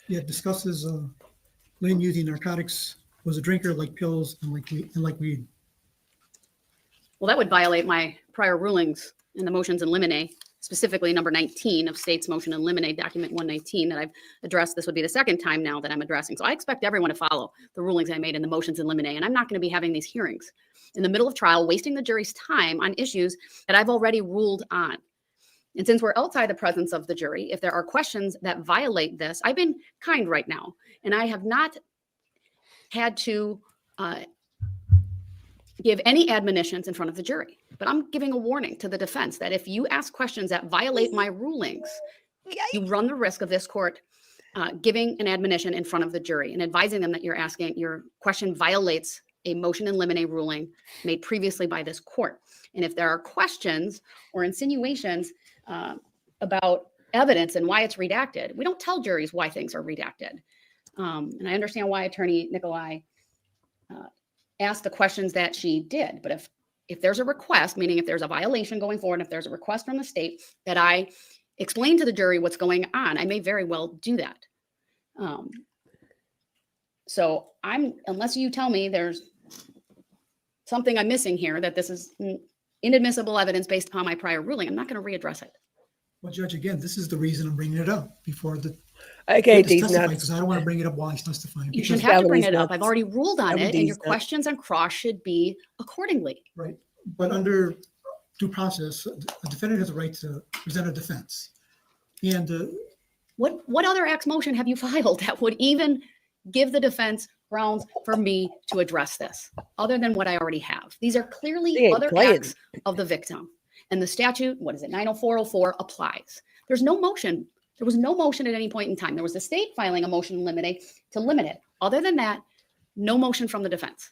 Yeah, it discusses Lynn using narcotics, was a drinker, like pills and like weed. Well, that would violate my prior rulings in the motions in limine, specifically number 19 of state's motion in limine, document 119 that I've addressed. This would be the second time now that I'm addressing. So I expect everyone to follow the rulings I made in the motions in limine, and I'm not going to be having these hearings in the middle of trial, wasting the jury's time on issues that I've already ruled on. And since we're outside the presence of the jury, if there are questions that violate this, I've been kind right now, and I have not had to give any admonitions in front of the jury. But I'm giving a warning to the defense that if you ask questions that violate my rulings, you run the risk of this court giving an admonition in front of the jury and advising them that your question violates a motion in limine ruling made previously by this court. And if there are questions or insinuations about evidence and why it's redacted, we don't tell juries why things are redacted. And I understand why Attorney Nicolai asked the questions that she did. But if there's a request, meaning if there's a violation going forward, if there's a request from the state that I explain to the jury what's going on, I may very well do that. So unless you tell me there's something I'm missing here, that this is inadmissible evidence based upon my prior ruling, I'm not going to readdress it. Well, Judge, again, this is the reason I'm bringing it up before the Okay, witness these testifies, nuts. because I don't want to bring it up while he's testifying. You because- shouldn't have to bring These it up. nuts. I've already ruled on it, and These your nuts. questions on cross should be accordingly. Right, but under due process, a defendant has a right to present a defense. And What other X motion have you filed that would even give the defense grounds for me to address this, other than what I already have? These are clearly They ain't other playing. acts of the victim. And the statute, 90404, applies. There's no motion. There was no motion at any point in time. There was the state filing a motion to limit it. Other than that, no motion from the defense.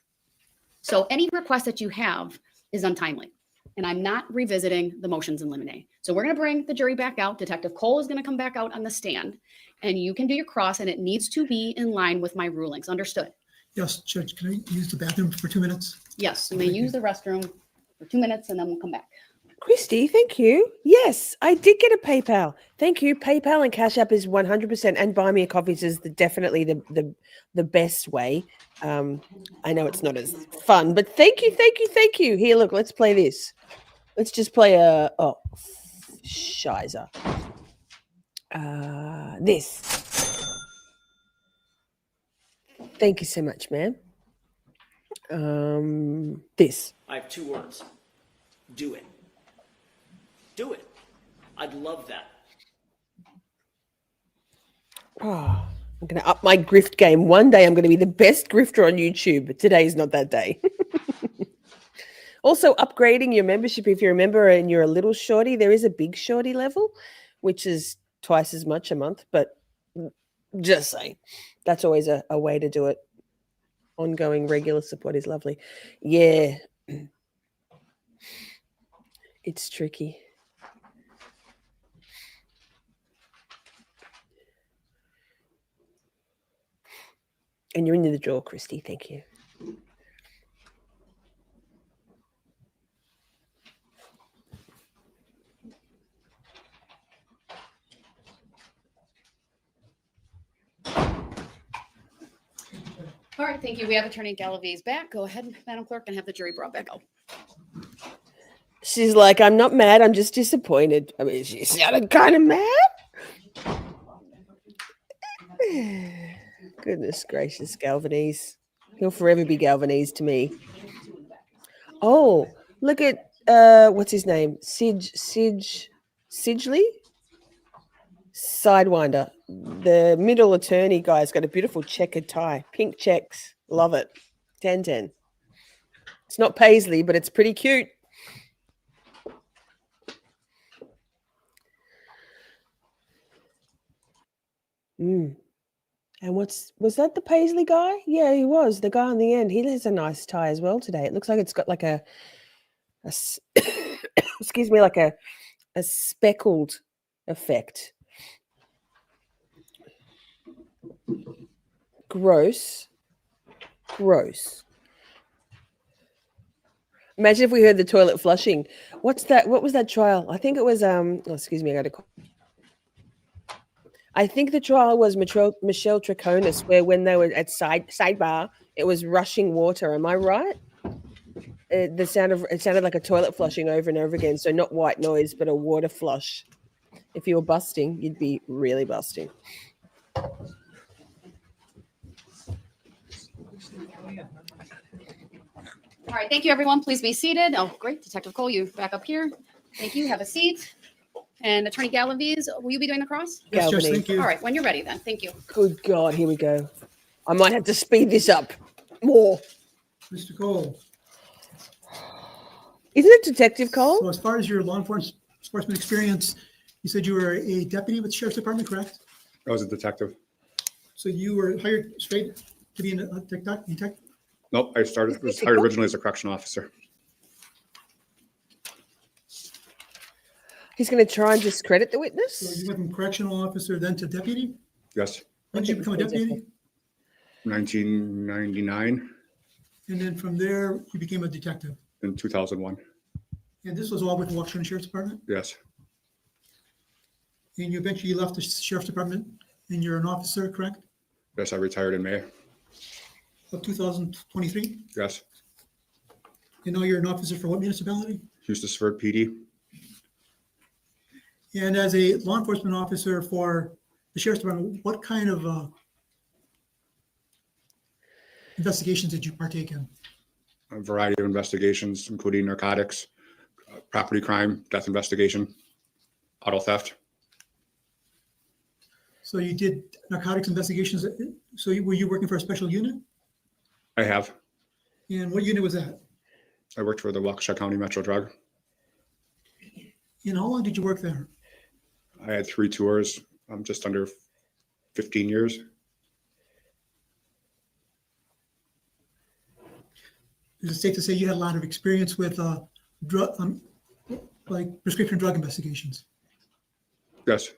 So any request that you have is untimely. And I'm not revisiting the motions in limine. So we're going to bring the jury back out. Detective Kohl is going to come back out on the stand, and you can do your cross, and it needs to be in line with my rulings. Understood? yes, Judge, can I use the bathroom for 2 minutes? Yes, you may use the restroom for 2 minutes, and then we'll come back. Christy, thank you. Yes, I did get a PayPal. Thank you. PayPal and Cash App is 100%, and Buy Me a Coffee is definitely the best way. I know it's not as fun, but thank you. Here, look, let's play this. Let's just play shizer. This. Thank you so much, ma'am. This. I have 2 words. Do it. Do it. I'd love that. Oh, I'm going to up my grift game. One day I'm going to be the best grifter on YouTube, but today is not that day. Also, upgrading your membership. If you're a member and you're a little shorty, there is a big shorty level, which is twice as much a month, but just saying, that's always a way to do it. Ongoing regular support is lovely. Yeah. It's tricky. And you're into the draw, Christy. Thank you. All right, thank you. We have Attorney Galaviz back. Go ahead, Madam Clerk, and have the jury brought back up. She's like, I'm not mad. I'm just disappointed. I mean, she sounded kind of mad. Goodness gracious, Galvanese. He'll forever be Galvanese to me. Oh, look at, what's his name? Sidgley? Sidewinder. The middle attorney guy's got a beautiful checkered tie. Pink checks. Love it. 10-10. It's not paisley, but it's pretty cute. And was that the paisley guy? Yeah, he was. The guy on the end. He has a nice tie as well today. It looks like it's got like a excuse me, like a speckled effect. Gross. Imagine if we heard the toilet flushing. What's that? What was that trial? I think it was excuse me, I got to call. I think the trial was Michelle Traconis, where when they were at sidebar, it was rushing water. Am I right? It sounded like a toilet flushing over and over again. So not white noise, but a water flush. If you were busting, you'd be really busting. All right, thank you, everyone. Please be seated. Oh, great. Detective Kohl, you back up here. Thank you. Have a seat. And Attorney Galaviz, will you be doing the cross? Yes, Jess, thank you. All right, when you're ready then. Thank you. Good God, here we go. I might have to speed this up more. Mr. Kohl. Isn't it Detective Kohl? So as far as your law enforcement experience, you said you were a deputy with the Sheriff's Department, correct? I was a detective. So you were hired straight to be a detective? Nope, I was hired originally as a correctional officer. He's going to try and discredit the witness? So you went from correctional officer then to deputy? Yes. When did you become a deputy? 1999. And then from there, you became a detective? In 2001. And this was all with the Washington Sheriff's Department? Yes. And you eventually left the Sheriff's Department and you're an officer, correct? Yes, I retired in May. Of 2023? Yes. And now you're an officer for what municipality? Houston PD. And as a law enforcement officer for the Sheriff's Department, what kind of investigations did you partake in? A variety of investigations, including narcotics, property crime, death investigation, auto theft. So you did narcotics investigations. So were you working for a special unit? I have. And what unit was that? I worked for the Waukesha County Metro Drug. And how long did you work there? I had 3 tours, just under 15 years. Is it safe to say you had a lot of experience with drug, like prescription drug investigations? Yes.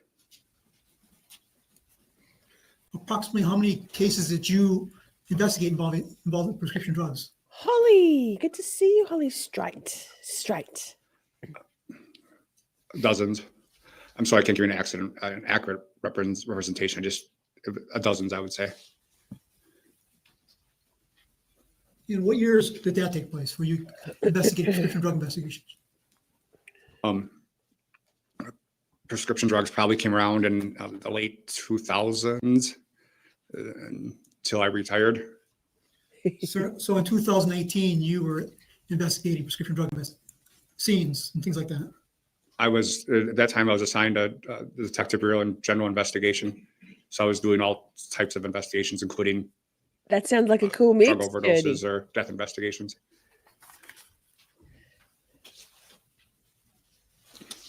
Approximately how many cases did you investigate involving prescription drugs? Holly, good to see you, Holly. Straight. Dozens. I'm sorry, I can't give you an accurate representation. Just dozens, I would say. In what years did that take place? Were you investigating prescription drug investigations? Prescription drugs probably came around in the late 2000s until I retired. So in 2018, you were investigating prescription drug scenes and things like that. I was, at that time, I was assigned to the Detective Bureau and General Investigation. So I was doing all types of investigations, including That sounds like a cool drug mix, overdoses Jody. or death investigations.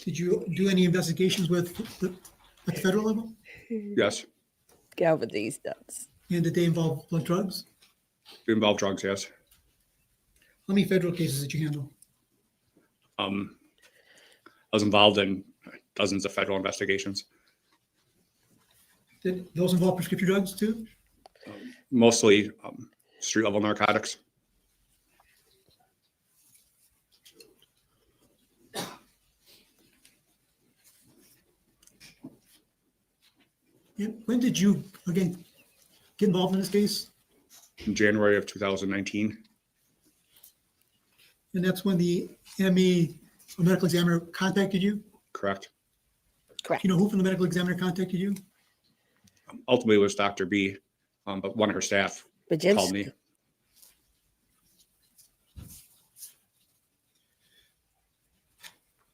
Did you do any investigations at the federal level? Yes. Go over these nuts. And did they involve blood drugs? It involved drugs, yes. How many federal cases did you handle? I was involved in dozens of federal investigations, Did those involve prescription drugs too? mostly street level narcotics. And when did you, again, get involved in this case? In January of 2019. And that's when the ME medical examiner contacted you? Correct. Correct. You know who from the medical examiner contacted you? Ultimately, it was Dr. B, but one of her staff called me.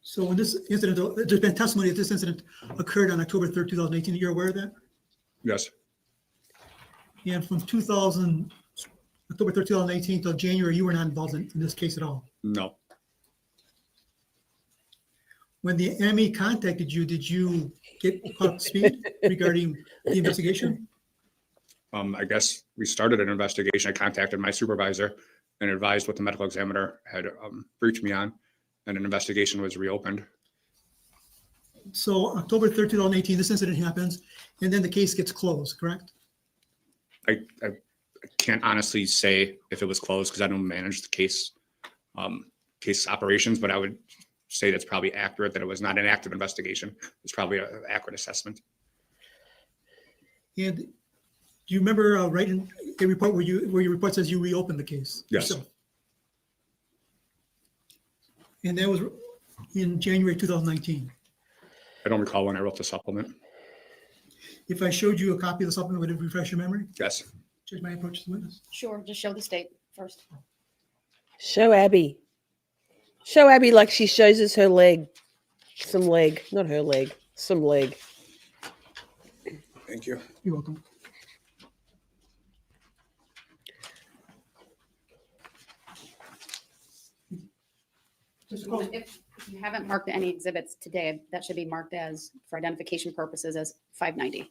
So when this incident, there's been testimony that this incident occurred on October 3rd, 2018. You're aware of that? Yes. And from October 3rd, 2018 till January, you were not involved in this case at all. No. When the ME contacted you, did you get caught up to speed regarding the investigation? I guess we started an investigation. I contacted my supervisor and advised what the medical examiner had briefed me on, and an investigation was reopened. So October 3rd, 2018, this incident happens, and then the case gets closed, correct? I can't honestly say if it was closed because I don't manage the case operations, but I would say that's probably accurate, that it was not an active investigation. It's probably an accurate assessment. And do you remember writing a report where your report says you reopened the case? Yes. yourself? And that was in January 2019. I don't recall when I wrote the supplement. If I showed you a copy of the supplement, would it refresh your memory? Yes. Judge, my approach to the witness. Sure, just show the state first. Show Abby. Show Abby like she shows us her leg. Some leg. Not her leg. Some leg. Thank you. You're welcome. If you haven't marked any exhibits today, that should be marked as, for identification purposes, as 590.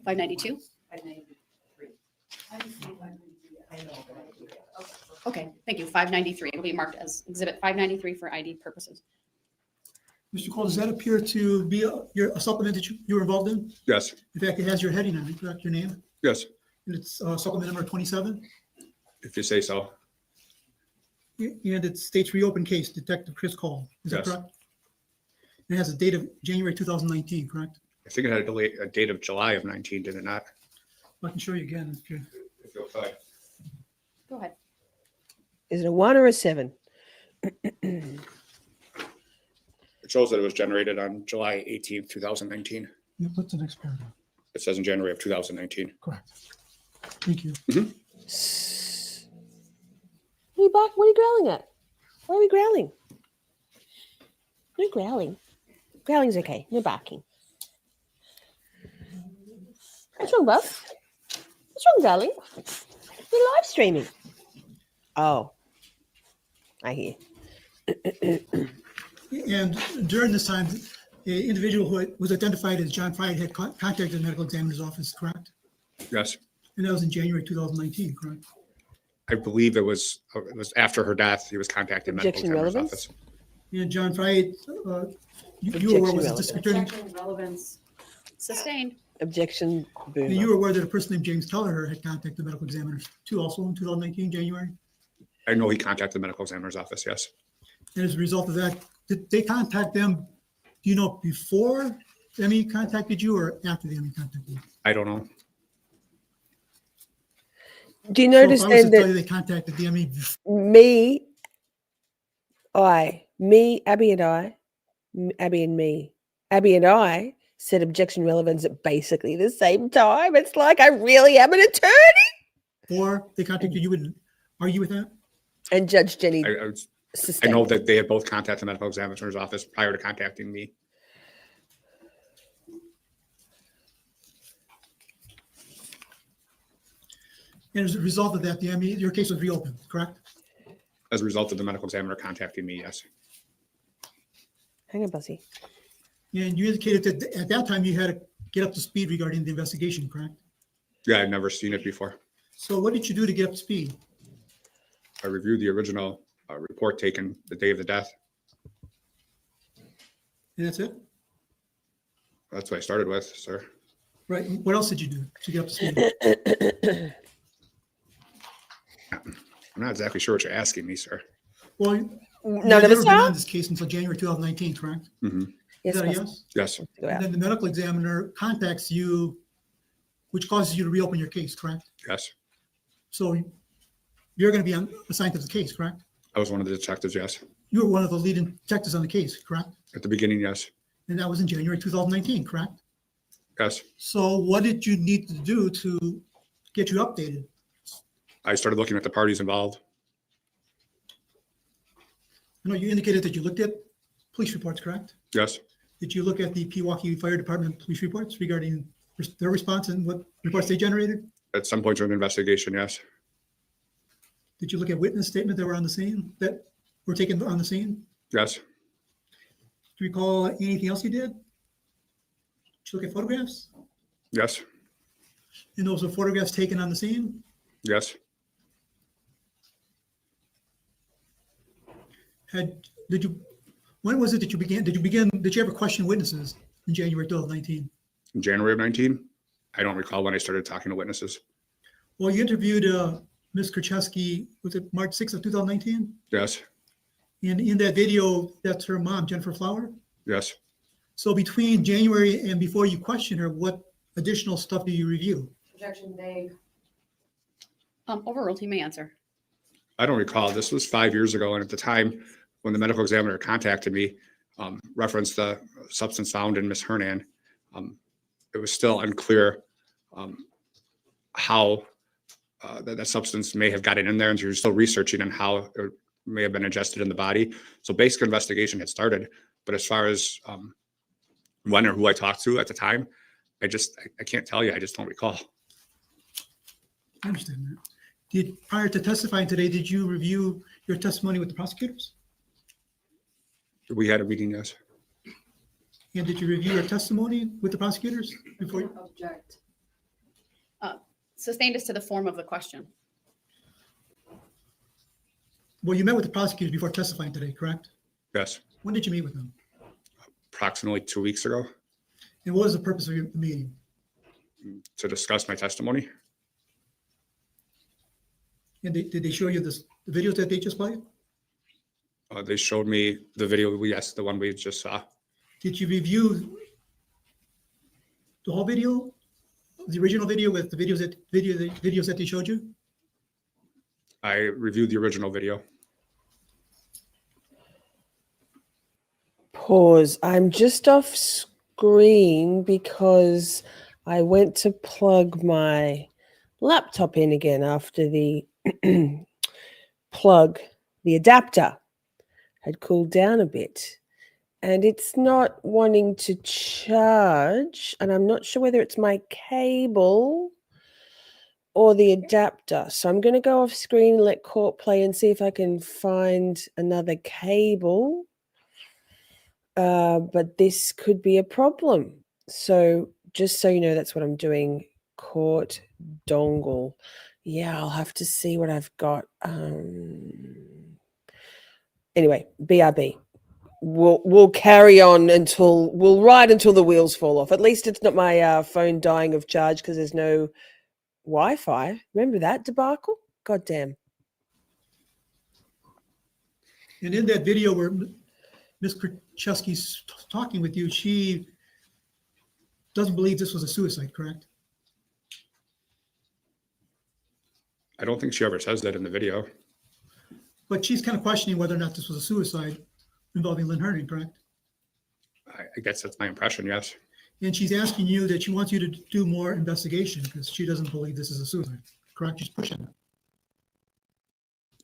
592? Okay, thank you. 593. It'll be marked as exhibit 593 for ID purposes. Mr. Kohl, does that appear to be a supplement that you were involved in? Yes. In fact, it has your heading on it, correct? Your name? Yes. And it's supplement number 27? If you say so. And it states reopened case, Detective Chris Kohl. Is that Yes. correct? It has a date of January 2019, correct? I think it had a date of July of 19, did it not? I can show you again if you. If you'll try. Go ahead. Is it a 1 or a 7? It shows that it was generated on July 18th, 2019. Yeah, what's the next paragraph? It says in January of 2019. Correct. Thank you. What are you growling at? Why are we growling? No growling. Growling's okay. No barking. What's wrong, Buff? What's wrong, darling? We're live streaming. Oh, I hear. And during this time, the individual who was identified as John Fried had contacted the medical examiner's office, correct? Yes. And that was in January 2019, correct? I believe it was after her death. He was contacted medical Objection examiner's relevance? office. And John Fried, you were aware was the district attorney? Objection, relevance. Sustained. Objection. And Boom. you were aware that a person named James Kelleher had contacted the medical examiner too, also in 2019, January? I know he contacted the medical examiner's office. Yes. And as a result of that, did they contact them, do you know, before the ME contacted you or after the ME contacted you? I don't know. Do you So notice if I was then to tell you that they contacted the ME before, Abby and I said objection relevance at basically the same time. It's like I really am an attorney. or they contacted you, wouldn't argue with that? And Judge Jenny, I was I sustained. know that they had both contacted the medical examiner's office prior to contacting me. And as a result of that, your case was reopened, correct? As a result of the medical examiner contacting me, yes. Hang on, Buzzy. And you indicated that at that time you had to get up to speed regarding the investigation, correct? Yeah, I'd never seen it before. So what did you do to get up to speed? I reviewed the original report taken the day of the death. And that's it? That's what I started with, sir. Right. What else did you do to get up to speed? I'm not exactly sure what you're asking me, sir. Well, None of never us been are? on this case until January 2019, correct? Mm-hmm. Yes, Is that a Buzzy. yes? Yes, Go out. And then the medical examiner contacts you, which causes you to reopen your case, correct? yes. So you're going to be assigned to the case, correct? I was one of the detectives, yes. You were one of the leading detectives on the case, correct? At the beginning, yes. And that was in January 2019, correct? Yes. So what did you need to do to get you updated? I started looking at the parties involved. I know you indicated that you looked at police reports, correct? Yes. Did you look at the Pewaukee Fire Department police reports regarding their response and what reports they generated? At some point during the investigation, yes. Did you look at witness statements that were on the scene, that were taken on the scene? Yes. Do you recall anything else you did? Did you look at photographs? Yes. And those were photographs taken on the scene? Yes. When was it that you began, did you ever question witnesses in January 2019? In January of 19, I don't recall when I started talking to witnesses. Well, you interviewed Ms. Kurczewski, was it March 6th of 2019? Yes. And in that video, that's her mom, Jennifer Flower. Yes. So between January and before you questioned her, what additional stuff do you review? Objection vague. Overruled, you may answer. I don't recall. This was 5 years ago. And at the time, when the medical examiner contacted me, referenced the substance found in Ms. Hernan, it was still unclear how that substance may have gotten in there. And so you're still researching on how it may have been ingested in the body. So basic investigation had started. But as far as when or who I talked to at the time, I can't tell you. I just don't recall. I understand that. Prior to testifying today, did you review your testimony with the prosecutors? We had a meeting, yes. And did you review your testimony with the prosecutors before? Object. Sustained as to the form of the question. Well, you met with the prosecutors before testifying today, correct? Yes. When did you meet with them? Approximately 2 weeks ago, And what was the purpose of your meeting? to discuss my testimony. And did they show you the videos that they just played? They showed me the video. Yes, the one we just saw. Did you review the whole video, the original video with the videos that they showed you? I reviewed the original video. Pause. I'm just off screen because I went to plug my laptop in again after the the adapter had cooled down a bit. And it's not wanting to charge. And I'm not sure whether it's my cable or the adapter. So I'm going to go off screen and let court play and see if I can find another cable. But this could be a problem. So just so you know, that's what I'm doing. Court dongle. Yeah, I'll have to see what I've got. Anyway, BRB. We'll carry on we'll ride until the wheels fall off. At least it's not my phone dying of charge because there's no Wi-Fi. Remember that debacle? God damn. And in that video where Ms. Kurczewski's talking with you, she doesn't believe this was a suicide, correct? I don't think she ever says that in the video. But she's kind of questioning whether or not this was a suicide involving Lynn Hernan, correct? I guess that's my impression, yes. And she's asking you that she wants you to do more investigation because she doesn't believe this is a suicide, correct? She's pushing it.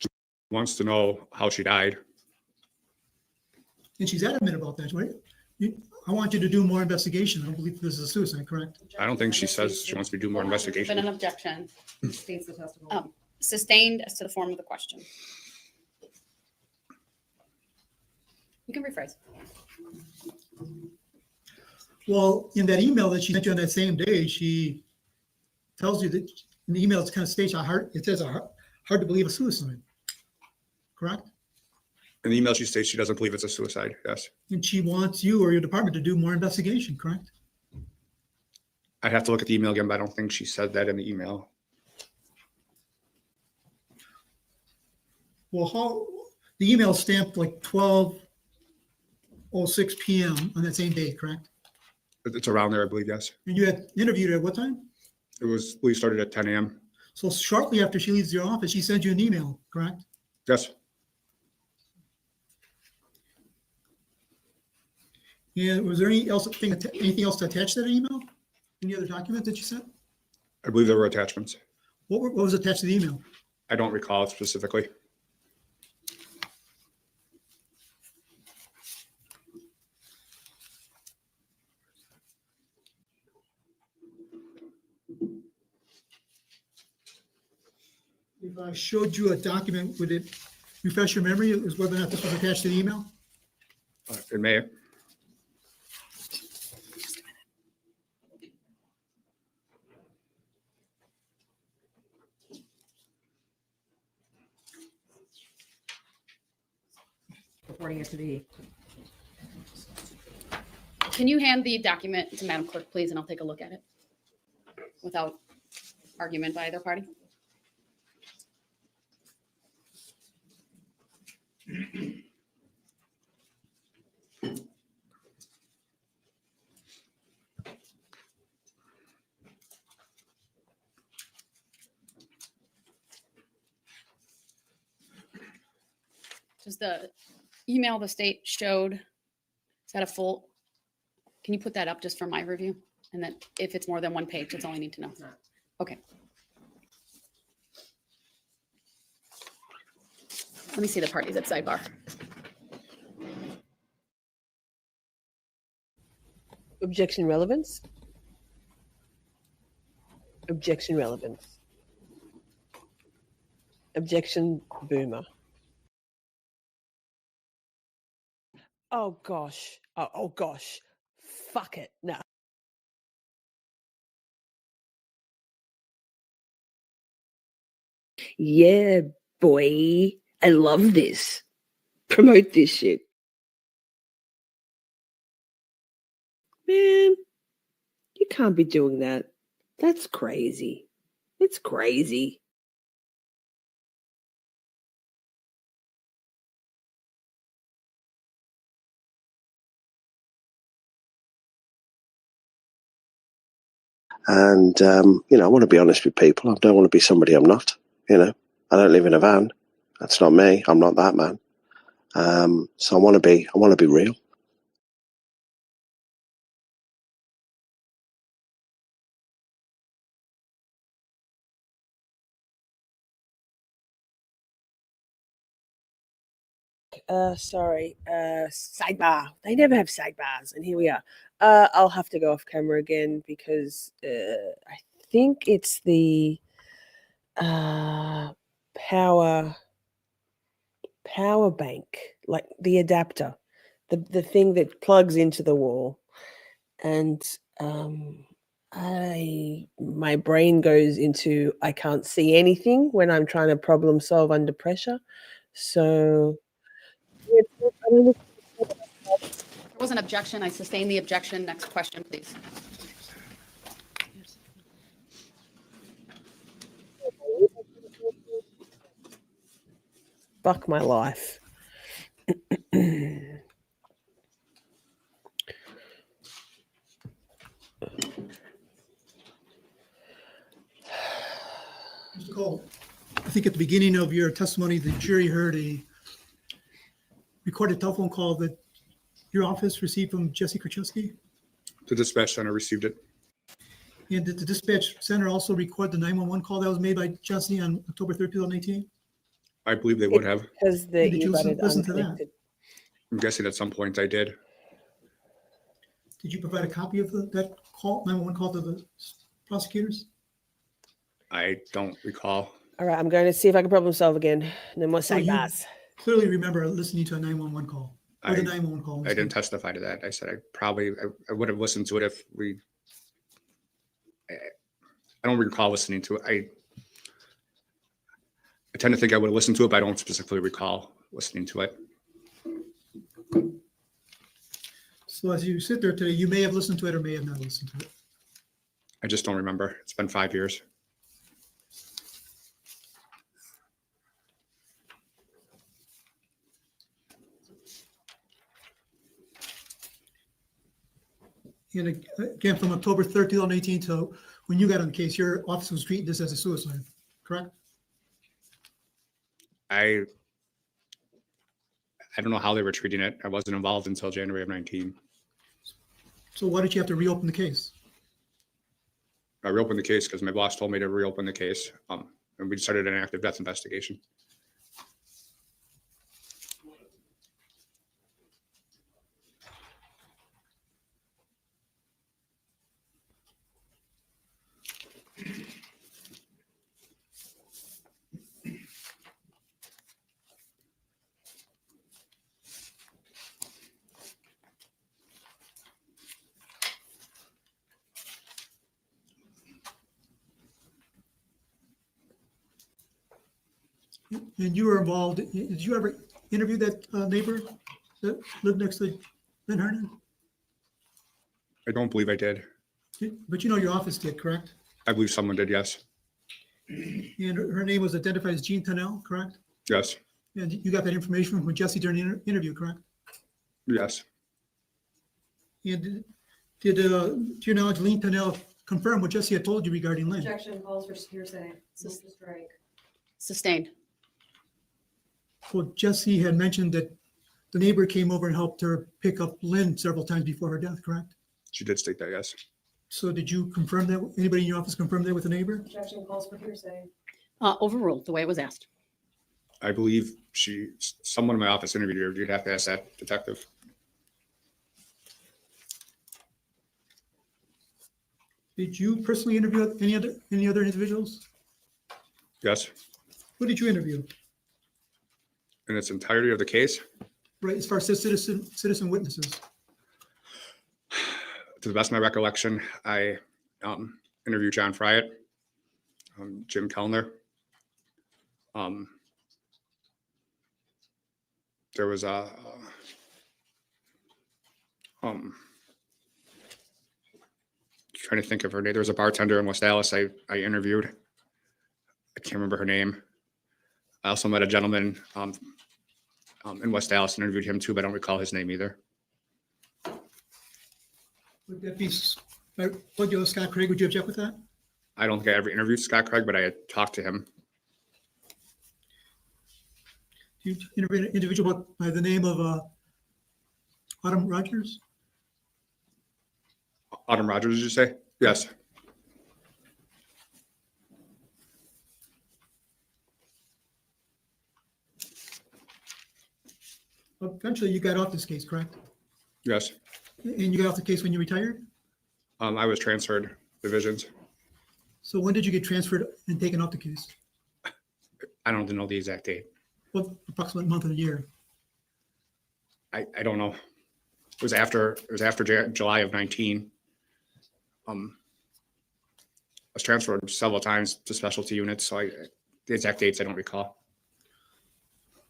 She wants to know how she died. And she's adamant about that, right? I want you to do more investigation. I don't believe this is a suicide, correct? I don't think she says she wants me to do more Been investigation. an objection. States the testimony. Sustained as to the form of the question. You can rephrase. Well, in that email that she sent you on that same day, she tells you that in the email, it kind of states it says hard to believe a suicide, correct? In the email, she states she doesn't believe it's a suicide. Yes. And she wants you or your department to do more investigation, correct? I'd have to look at the email again, but I don't think she said that in the email. Well, the email stamped like 12:06 p.m. on that same day, correct? It's around there, I believe. Yes. And you had interviewed her at what time? We started at 10 a.m. So shortly after she leaves your office, she sends you an email, correct? Yes. And was there anything else to attach to that email? Any other document that you sent? I believe there were attachments. What was attached to the email? I don't recall it specifically. If I showed you a document, would it refresh your memory as whether or not this was attached to the email? It may. Reporting it to the. Can you hand the document to Madam Clerk, please, and I'll take a look at it without argument by either party? Does the email the state showed, is that a full, can you put that up just for my review? And then if it's more than one page, that's all I need to know. Okay. Let me see the parties at sidebar. Objection relevance. Objection relevance. Objection boomer. Oh gosh. Oh gosh. Fuck it. No. Yeah, boy. I love this. Promote this shit. Man, you can't be doing that. That's crazy. It's crazy. And, I want to be honest with people. I don't want to be somebody I'm not, I don't live in a van. That's not me. I'm not that man. So I want to be real. Sidebar. They never have sidebars, and here we are. I'll have to go off camera again because I think it's the power bank, like the adapter, the thing that plugs into the wall, and my brain goes into I can't see anything when I'm trying to problem solve under pressure, so. There was an objection. I sustain the objection. Next question, please. Fuck my life. Mr. Kohl, I think at the beginning of your testimony, the jury heard a recorded telephone call that your office received from Jessy Kurczewski. The dispatch center received it. And did the dispatch center also record the 911 call that was made by Jessy on October 3rd, 2018? I believe they would have. Because Did you listen to that? I'm guessing at some point I did. Did you provide a copy of that call, 911 call to the prosecutors? I don't recall. All right, I'm going to see if I can problem solve again. No more So side you bars. clearly remember listening to a 911 call. Or the I- 911 call. I didn't testify to that. I said I would have listened to it if we. I don't recall listening to it. I tend to think I would have listened to it, but I don't specifically recall listening to it. So as you sit there today, you may have listened to it or may have not listened to it. I just don't remember. It's been 5 years. And again, from October 3rd, 2018 to when you got on the case, your office was treating this as a suicide, correct? I don't know how they were treating it. I wasn't involved until January of 19. So why did you have to reopen the case? I reopened the case because my boss told me to reopen the case. And we started an active death investigation. And you were involved, did you ever interview that neighbor that lived next to Lynn Hernan? I don't believe I did. But you know your office did, correct? I believe someone did, yes. And her name was identified as Jean Tunnell, correct? Yes, And you got that information from Jessy during the interview, correct? yes. And did, to your knowledge, Lynn Tunnell confirm what Jessy had told you regarding Lynn? Objection calls for hearsay. Move to strike. Sustained. Well, Jessy had mentioned that the neighbor came over and helped her pick up Lynn several times before her death, correct? She did state that, yes. So did you confirm that? Anybody in your office confirm that with the neighbor? Objection calls for hearsay. Overruled the way it was asked. I believe someone in my office interviewed her. You'd have to ask that detective. Did you personally interview any other individuals? Yes, Who did you interview? in its entirety of the case. Right, as far as citizen witnesses. To the best of my recollection, I interviewed John Fryatt, Jim Kellner. There was a trying to think of her name. There was a bartender in West Dallas I interviewed. I can't remember her name. I also met a gentleman in West Dallas and interviewed him too, but I don't recall his name either. Would that be, Scott Craig, would you object with that? I don't think I ever interviewed Scott Craig, but I had talked to him. You interviewed an individual by the name of Autumn Rogers? Autumn Rogers, did you say? Yes. Eventually, you got off this case, correct? Yes. And you got off the case when you retired? I was transferred divisions. So when did you get transferred and taken off the case? I don't know the exact date. What approximate month of the year? I don't know. It was after July of 19. I was transferred several times to specialty units, so the exact dates I don't recall.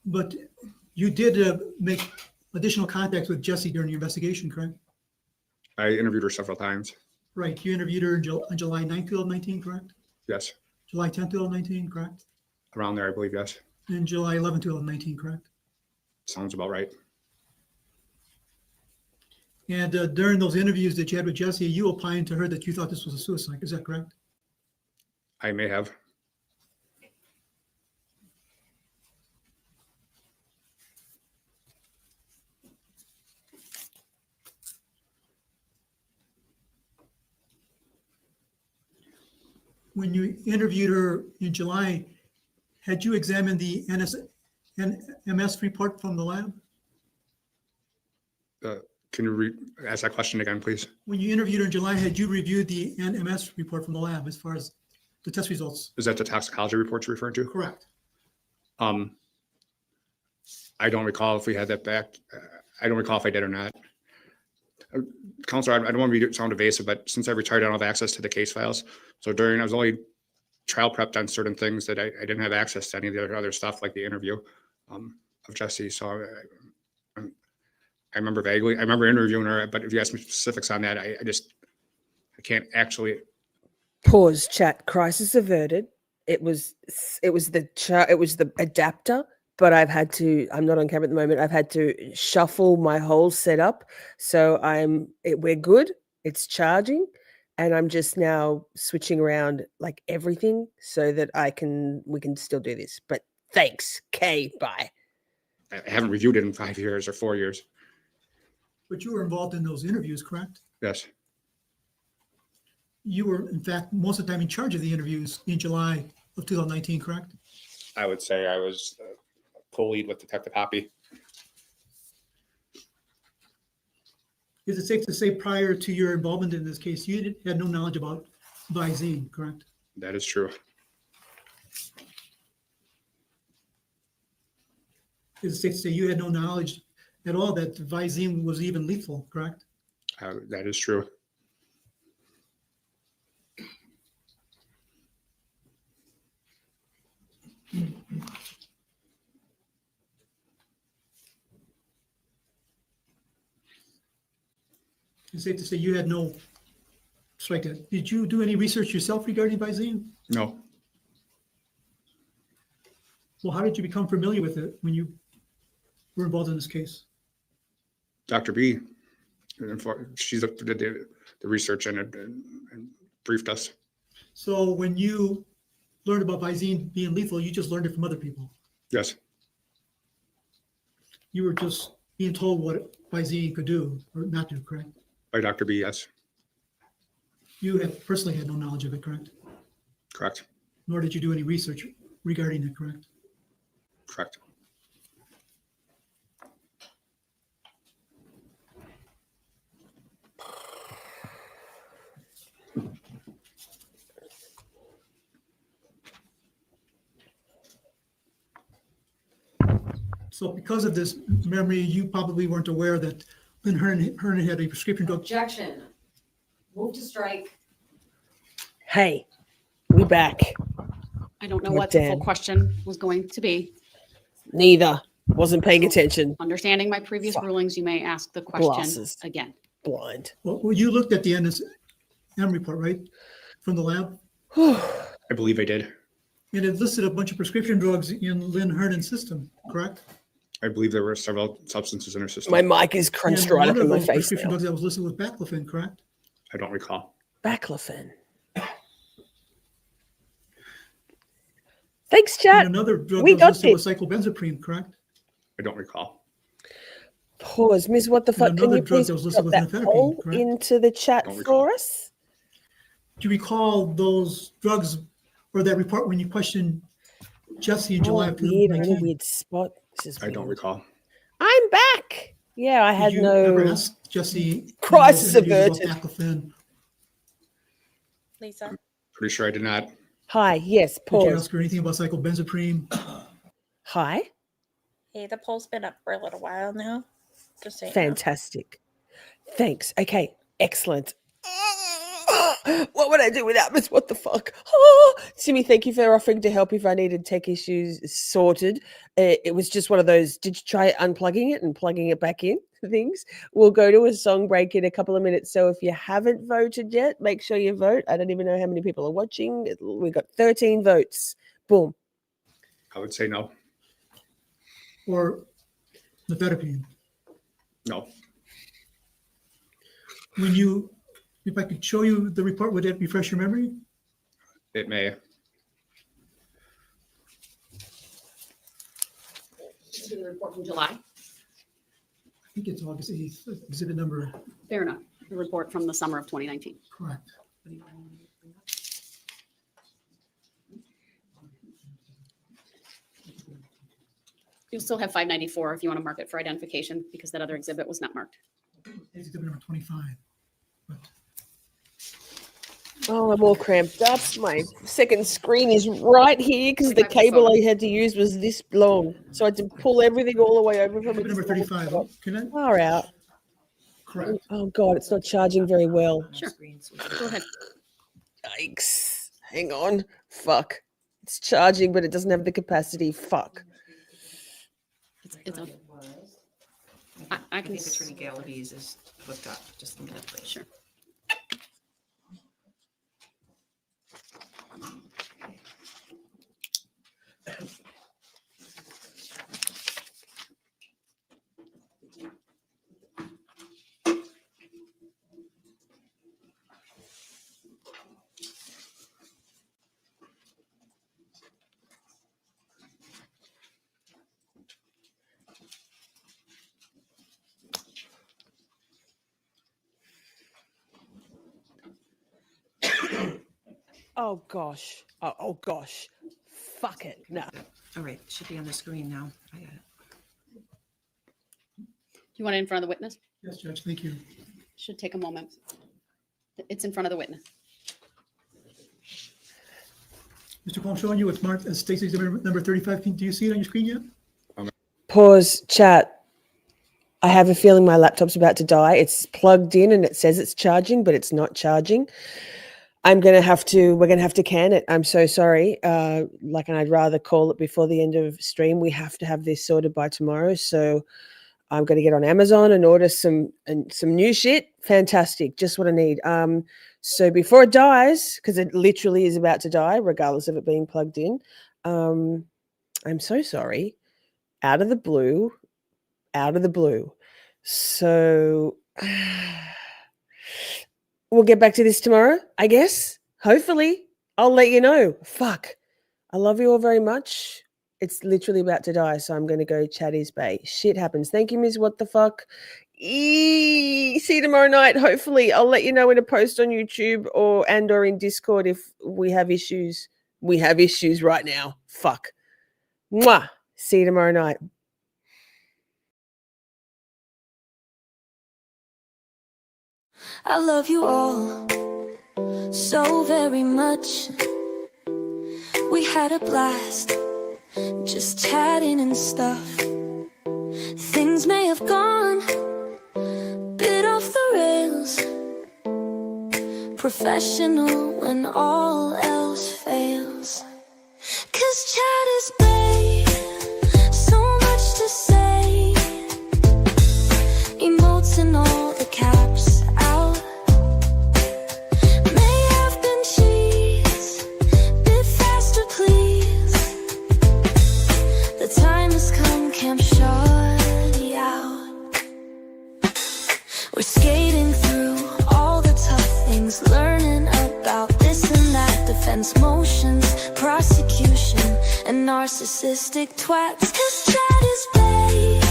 But you did make additional contacts with Jessy during your investigation, correct? I interviewed her several times. Right, you interviewed her on July 9th, 2019, correct? Yes. July 10th, 2019, correct? Around there, I believe, yes. And July 11th, 2019, correct? Sounds about right. And during those interviews that you had with Jessy, you opined to her that you thought this was a suicide. Is that correct? I may have. When you interviewed her in July, had you examined the MS report from the lab? Can you ask that question again, please? When you interviewed her in July, had you reviewed the NMS report from the lab as far as the test results? Is that the toxicology report you're referring to? Correct. I don't recall if we had that back. I don't recall if I did or not. Counselor, I don't want to sound evasive, but since I retired, I don't have access to the case files. So I was only trial prepped on certain things that I didn't have access to any of the other stuff, like the interview of Jessy. So I remember vaguely. I remember interviewing her, but if you ask me specifics on that, I can't actually. Pause. Chat. Crisis averted. It was the adapter, but I've had to. I'm not on camera at the moment. I've had to shuffle my whole setup, so we're good. It's charging, and I'm just now switching around like everything so that we can still do this. But thanks. Okay. Bye. I haven't reviewed it in 5 years or 4 years. But you were involved in those interviews, correct? Yes. You were, in fact, most of the time in charge of the interviews in July of 2019, correct? I would say I was co-lead with Detective Hoppy. Is it safe to say prior to your involvement in this case, you had no knowledge about Visine, correct? That is true. Is it safe to say you had no knowledge at all that Visine was even lethal, correct? That is true. It's safe to say you had no strike that. Did you do any research yourself regarding Visine? No. Well, how did you become familiar with it when you were involved in this case? Dr. B, she did the research and briefed us. So when you learned about Visine being lethal, you just learned it from other people? Yes. You were just being told what Visine could do or not do, correct? By Dr. B, yes. You have personally had no knowledge of it, correct? Correct. Nor did you do any research regarding it, correct? Correct. So because of this memory, you probably weren't aware that Lynn Hernan had a prescription drug. Objection. Move to strike. Hey, we back. I don't know You're what the full dead. question was going to be. Neither. Wasn't paying attention. Understanding my previous Fuck. rulings, you may ask the question Glasses. again. Blind. Well, you looked at the NSM report, right? From the lab? I believe I did. And it listed a bunch of prescription drugs in Lynn Hernan's system, correct? I believe there were several substances in her system. My mic is crunched And right one up of in my those face prescription now. drugs that was listed was baclofen, correct? I don't recall. Baclofen. Thanks, And chat. another drug We that was got listed was cyclobenzaprine, correct? I don't recall. Pause. Miss, what the fuck? Can another you drug please that was listed drop with that amphetamine, poll correct? into the chat Don't recall. for us? Do you recall those drugs or that report when you questioned Jessy in July Oh, of weird. I'm in a 2019? weird spot. This is I don't weird. recall. I'm back. Yeah, I had Did you ever no. ask Jessy Crisis in those interviews averted. about baclofen? Lisa. Pretty sure I did not. Hi. Yes. Did you Pause. ask her anything about cyclobenzaprine? Hi. Hey, the poll's been up for a little while now. Just saying. Fantastic. Thanks. Okay. Excellent. What would I do without Miss? What the fuck? Simi, thank you for offering to help if I needed tech issues sorted. It was just one of those, did you try unplugging it and plugging it back in things? We'll go to a song break in a couple of minutes. So if you haven't voted yet, make sure you vote. I don't even know how many people are watching. We got 13 votes. Boom. I would say no. Or nifedipine? No. When you, if I could show you the report, would that refresh your memory? It may. This is the report from July. I think it's August 8th, exhibit number, Fair enough. The report from the summer of 2019. correct. You still have 594 if you want to mark it for identification because that other exhibit was not marked. Exhibit number 25. Oh, I'm all cramped up. My second screen is right here because the cable I had to use was this long. So I had to pull everything all the way over from Exhibit number 35. Can I? Far out. Correct. Oh, God, it's not charging very well. Sure. Go ahead. Yikes. Hang on. Fuck. It's charging, but it doesn't have the capacity. Fuck. It's up. I can. think Attorney Galaviz is hooked up. Just a minute, please. Sure. Oh, gosh. Oh, gosh. Fuck it. No. All right, it should be on the screen now. I got it. You want it in front of the witness? Yes, Judge. Thank you. Should take a moment. It's in front of the witness. Mr. Cohl, I'm showing you what's marked as State's exhibit number 35. Do you see it on your screen yet? Pause, chat. I have a feeling my laptop's about to die. It's plugged in and it says it's charging, but it's not charging. We're going to have to can it. I'm so sorry. And I'd rather call it before the end of stream. We have to have this sorted by tomorrow. So I'm going to get on Amazon and order some new shit. Fantastic. Just what I need. So before it dies, because it literally is about to die, regardless of it being plugged in. I'm so sorry. Out of the blue. So we'll get back to this tomorrow, I guess. Hopefully. I'll let you know. Fuck. I love you all very much. It's literally about to die, so I'm going to go Chatties Bay. Shit happens. Thank you, Ms. What the Fuck. See you tomorrow night, hopefully. I'll let you know in a post on YouTube or in Discord if we have issues. We have issues right now. Fuck. Mwah. See you tomorrow night. I love you all so very much. We had a blast just chatting and stuff. Things may have gone a bit off the rails. Professional when all else fails. 'Cause chat is babe, so much to say. Emotes and all the caps out. May have been cheese, bit faster please. The time has come, Camp Shorty out. We're skating through all the tough things, learning about this and that, defense motions, prosecution, and narcissistic twats. 'Cause chat is babe,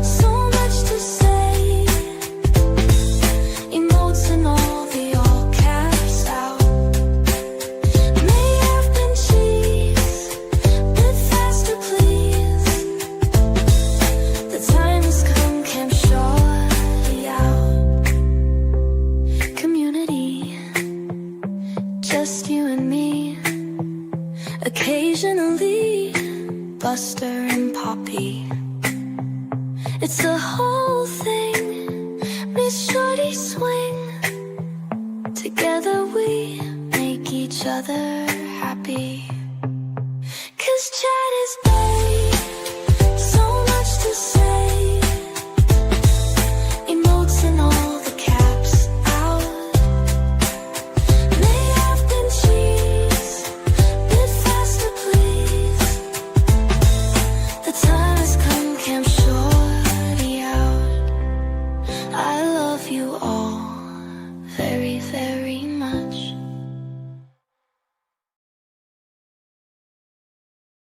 so much to say. Emotes and all the all caps out. May have been cheese, bit faster please. The time has come, Camp Shorty out. Community, just you and me. Occasionally, Buster and Poppy. It's the whole thing, Miss Shorty swing. Together we make each other happy. 'Cause chat is babe.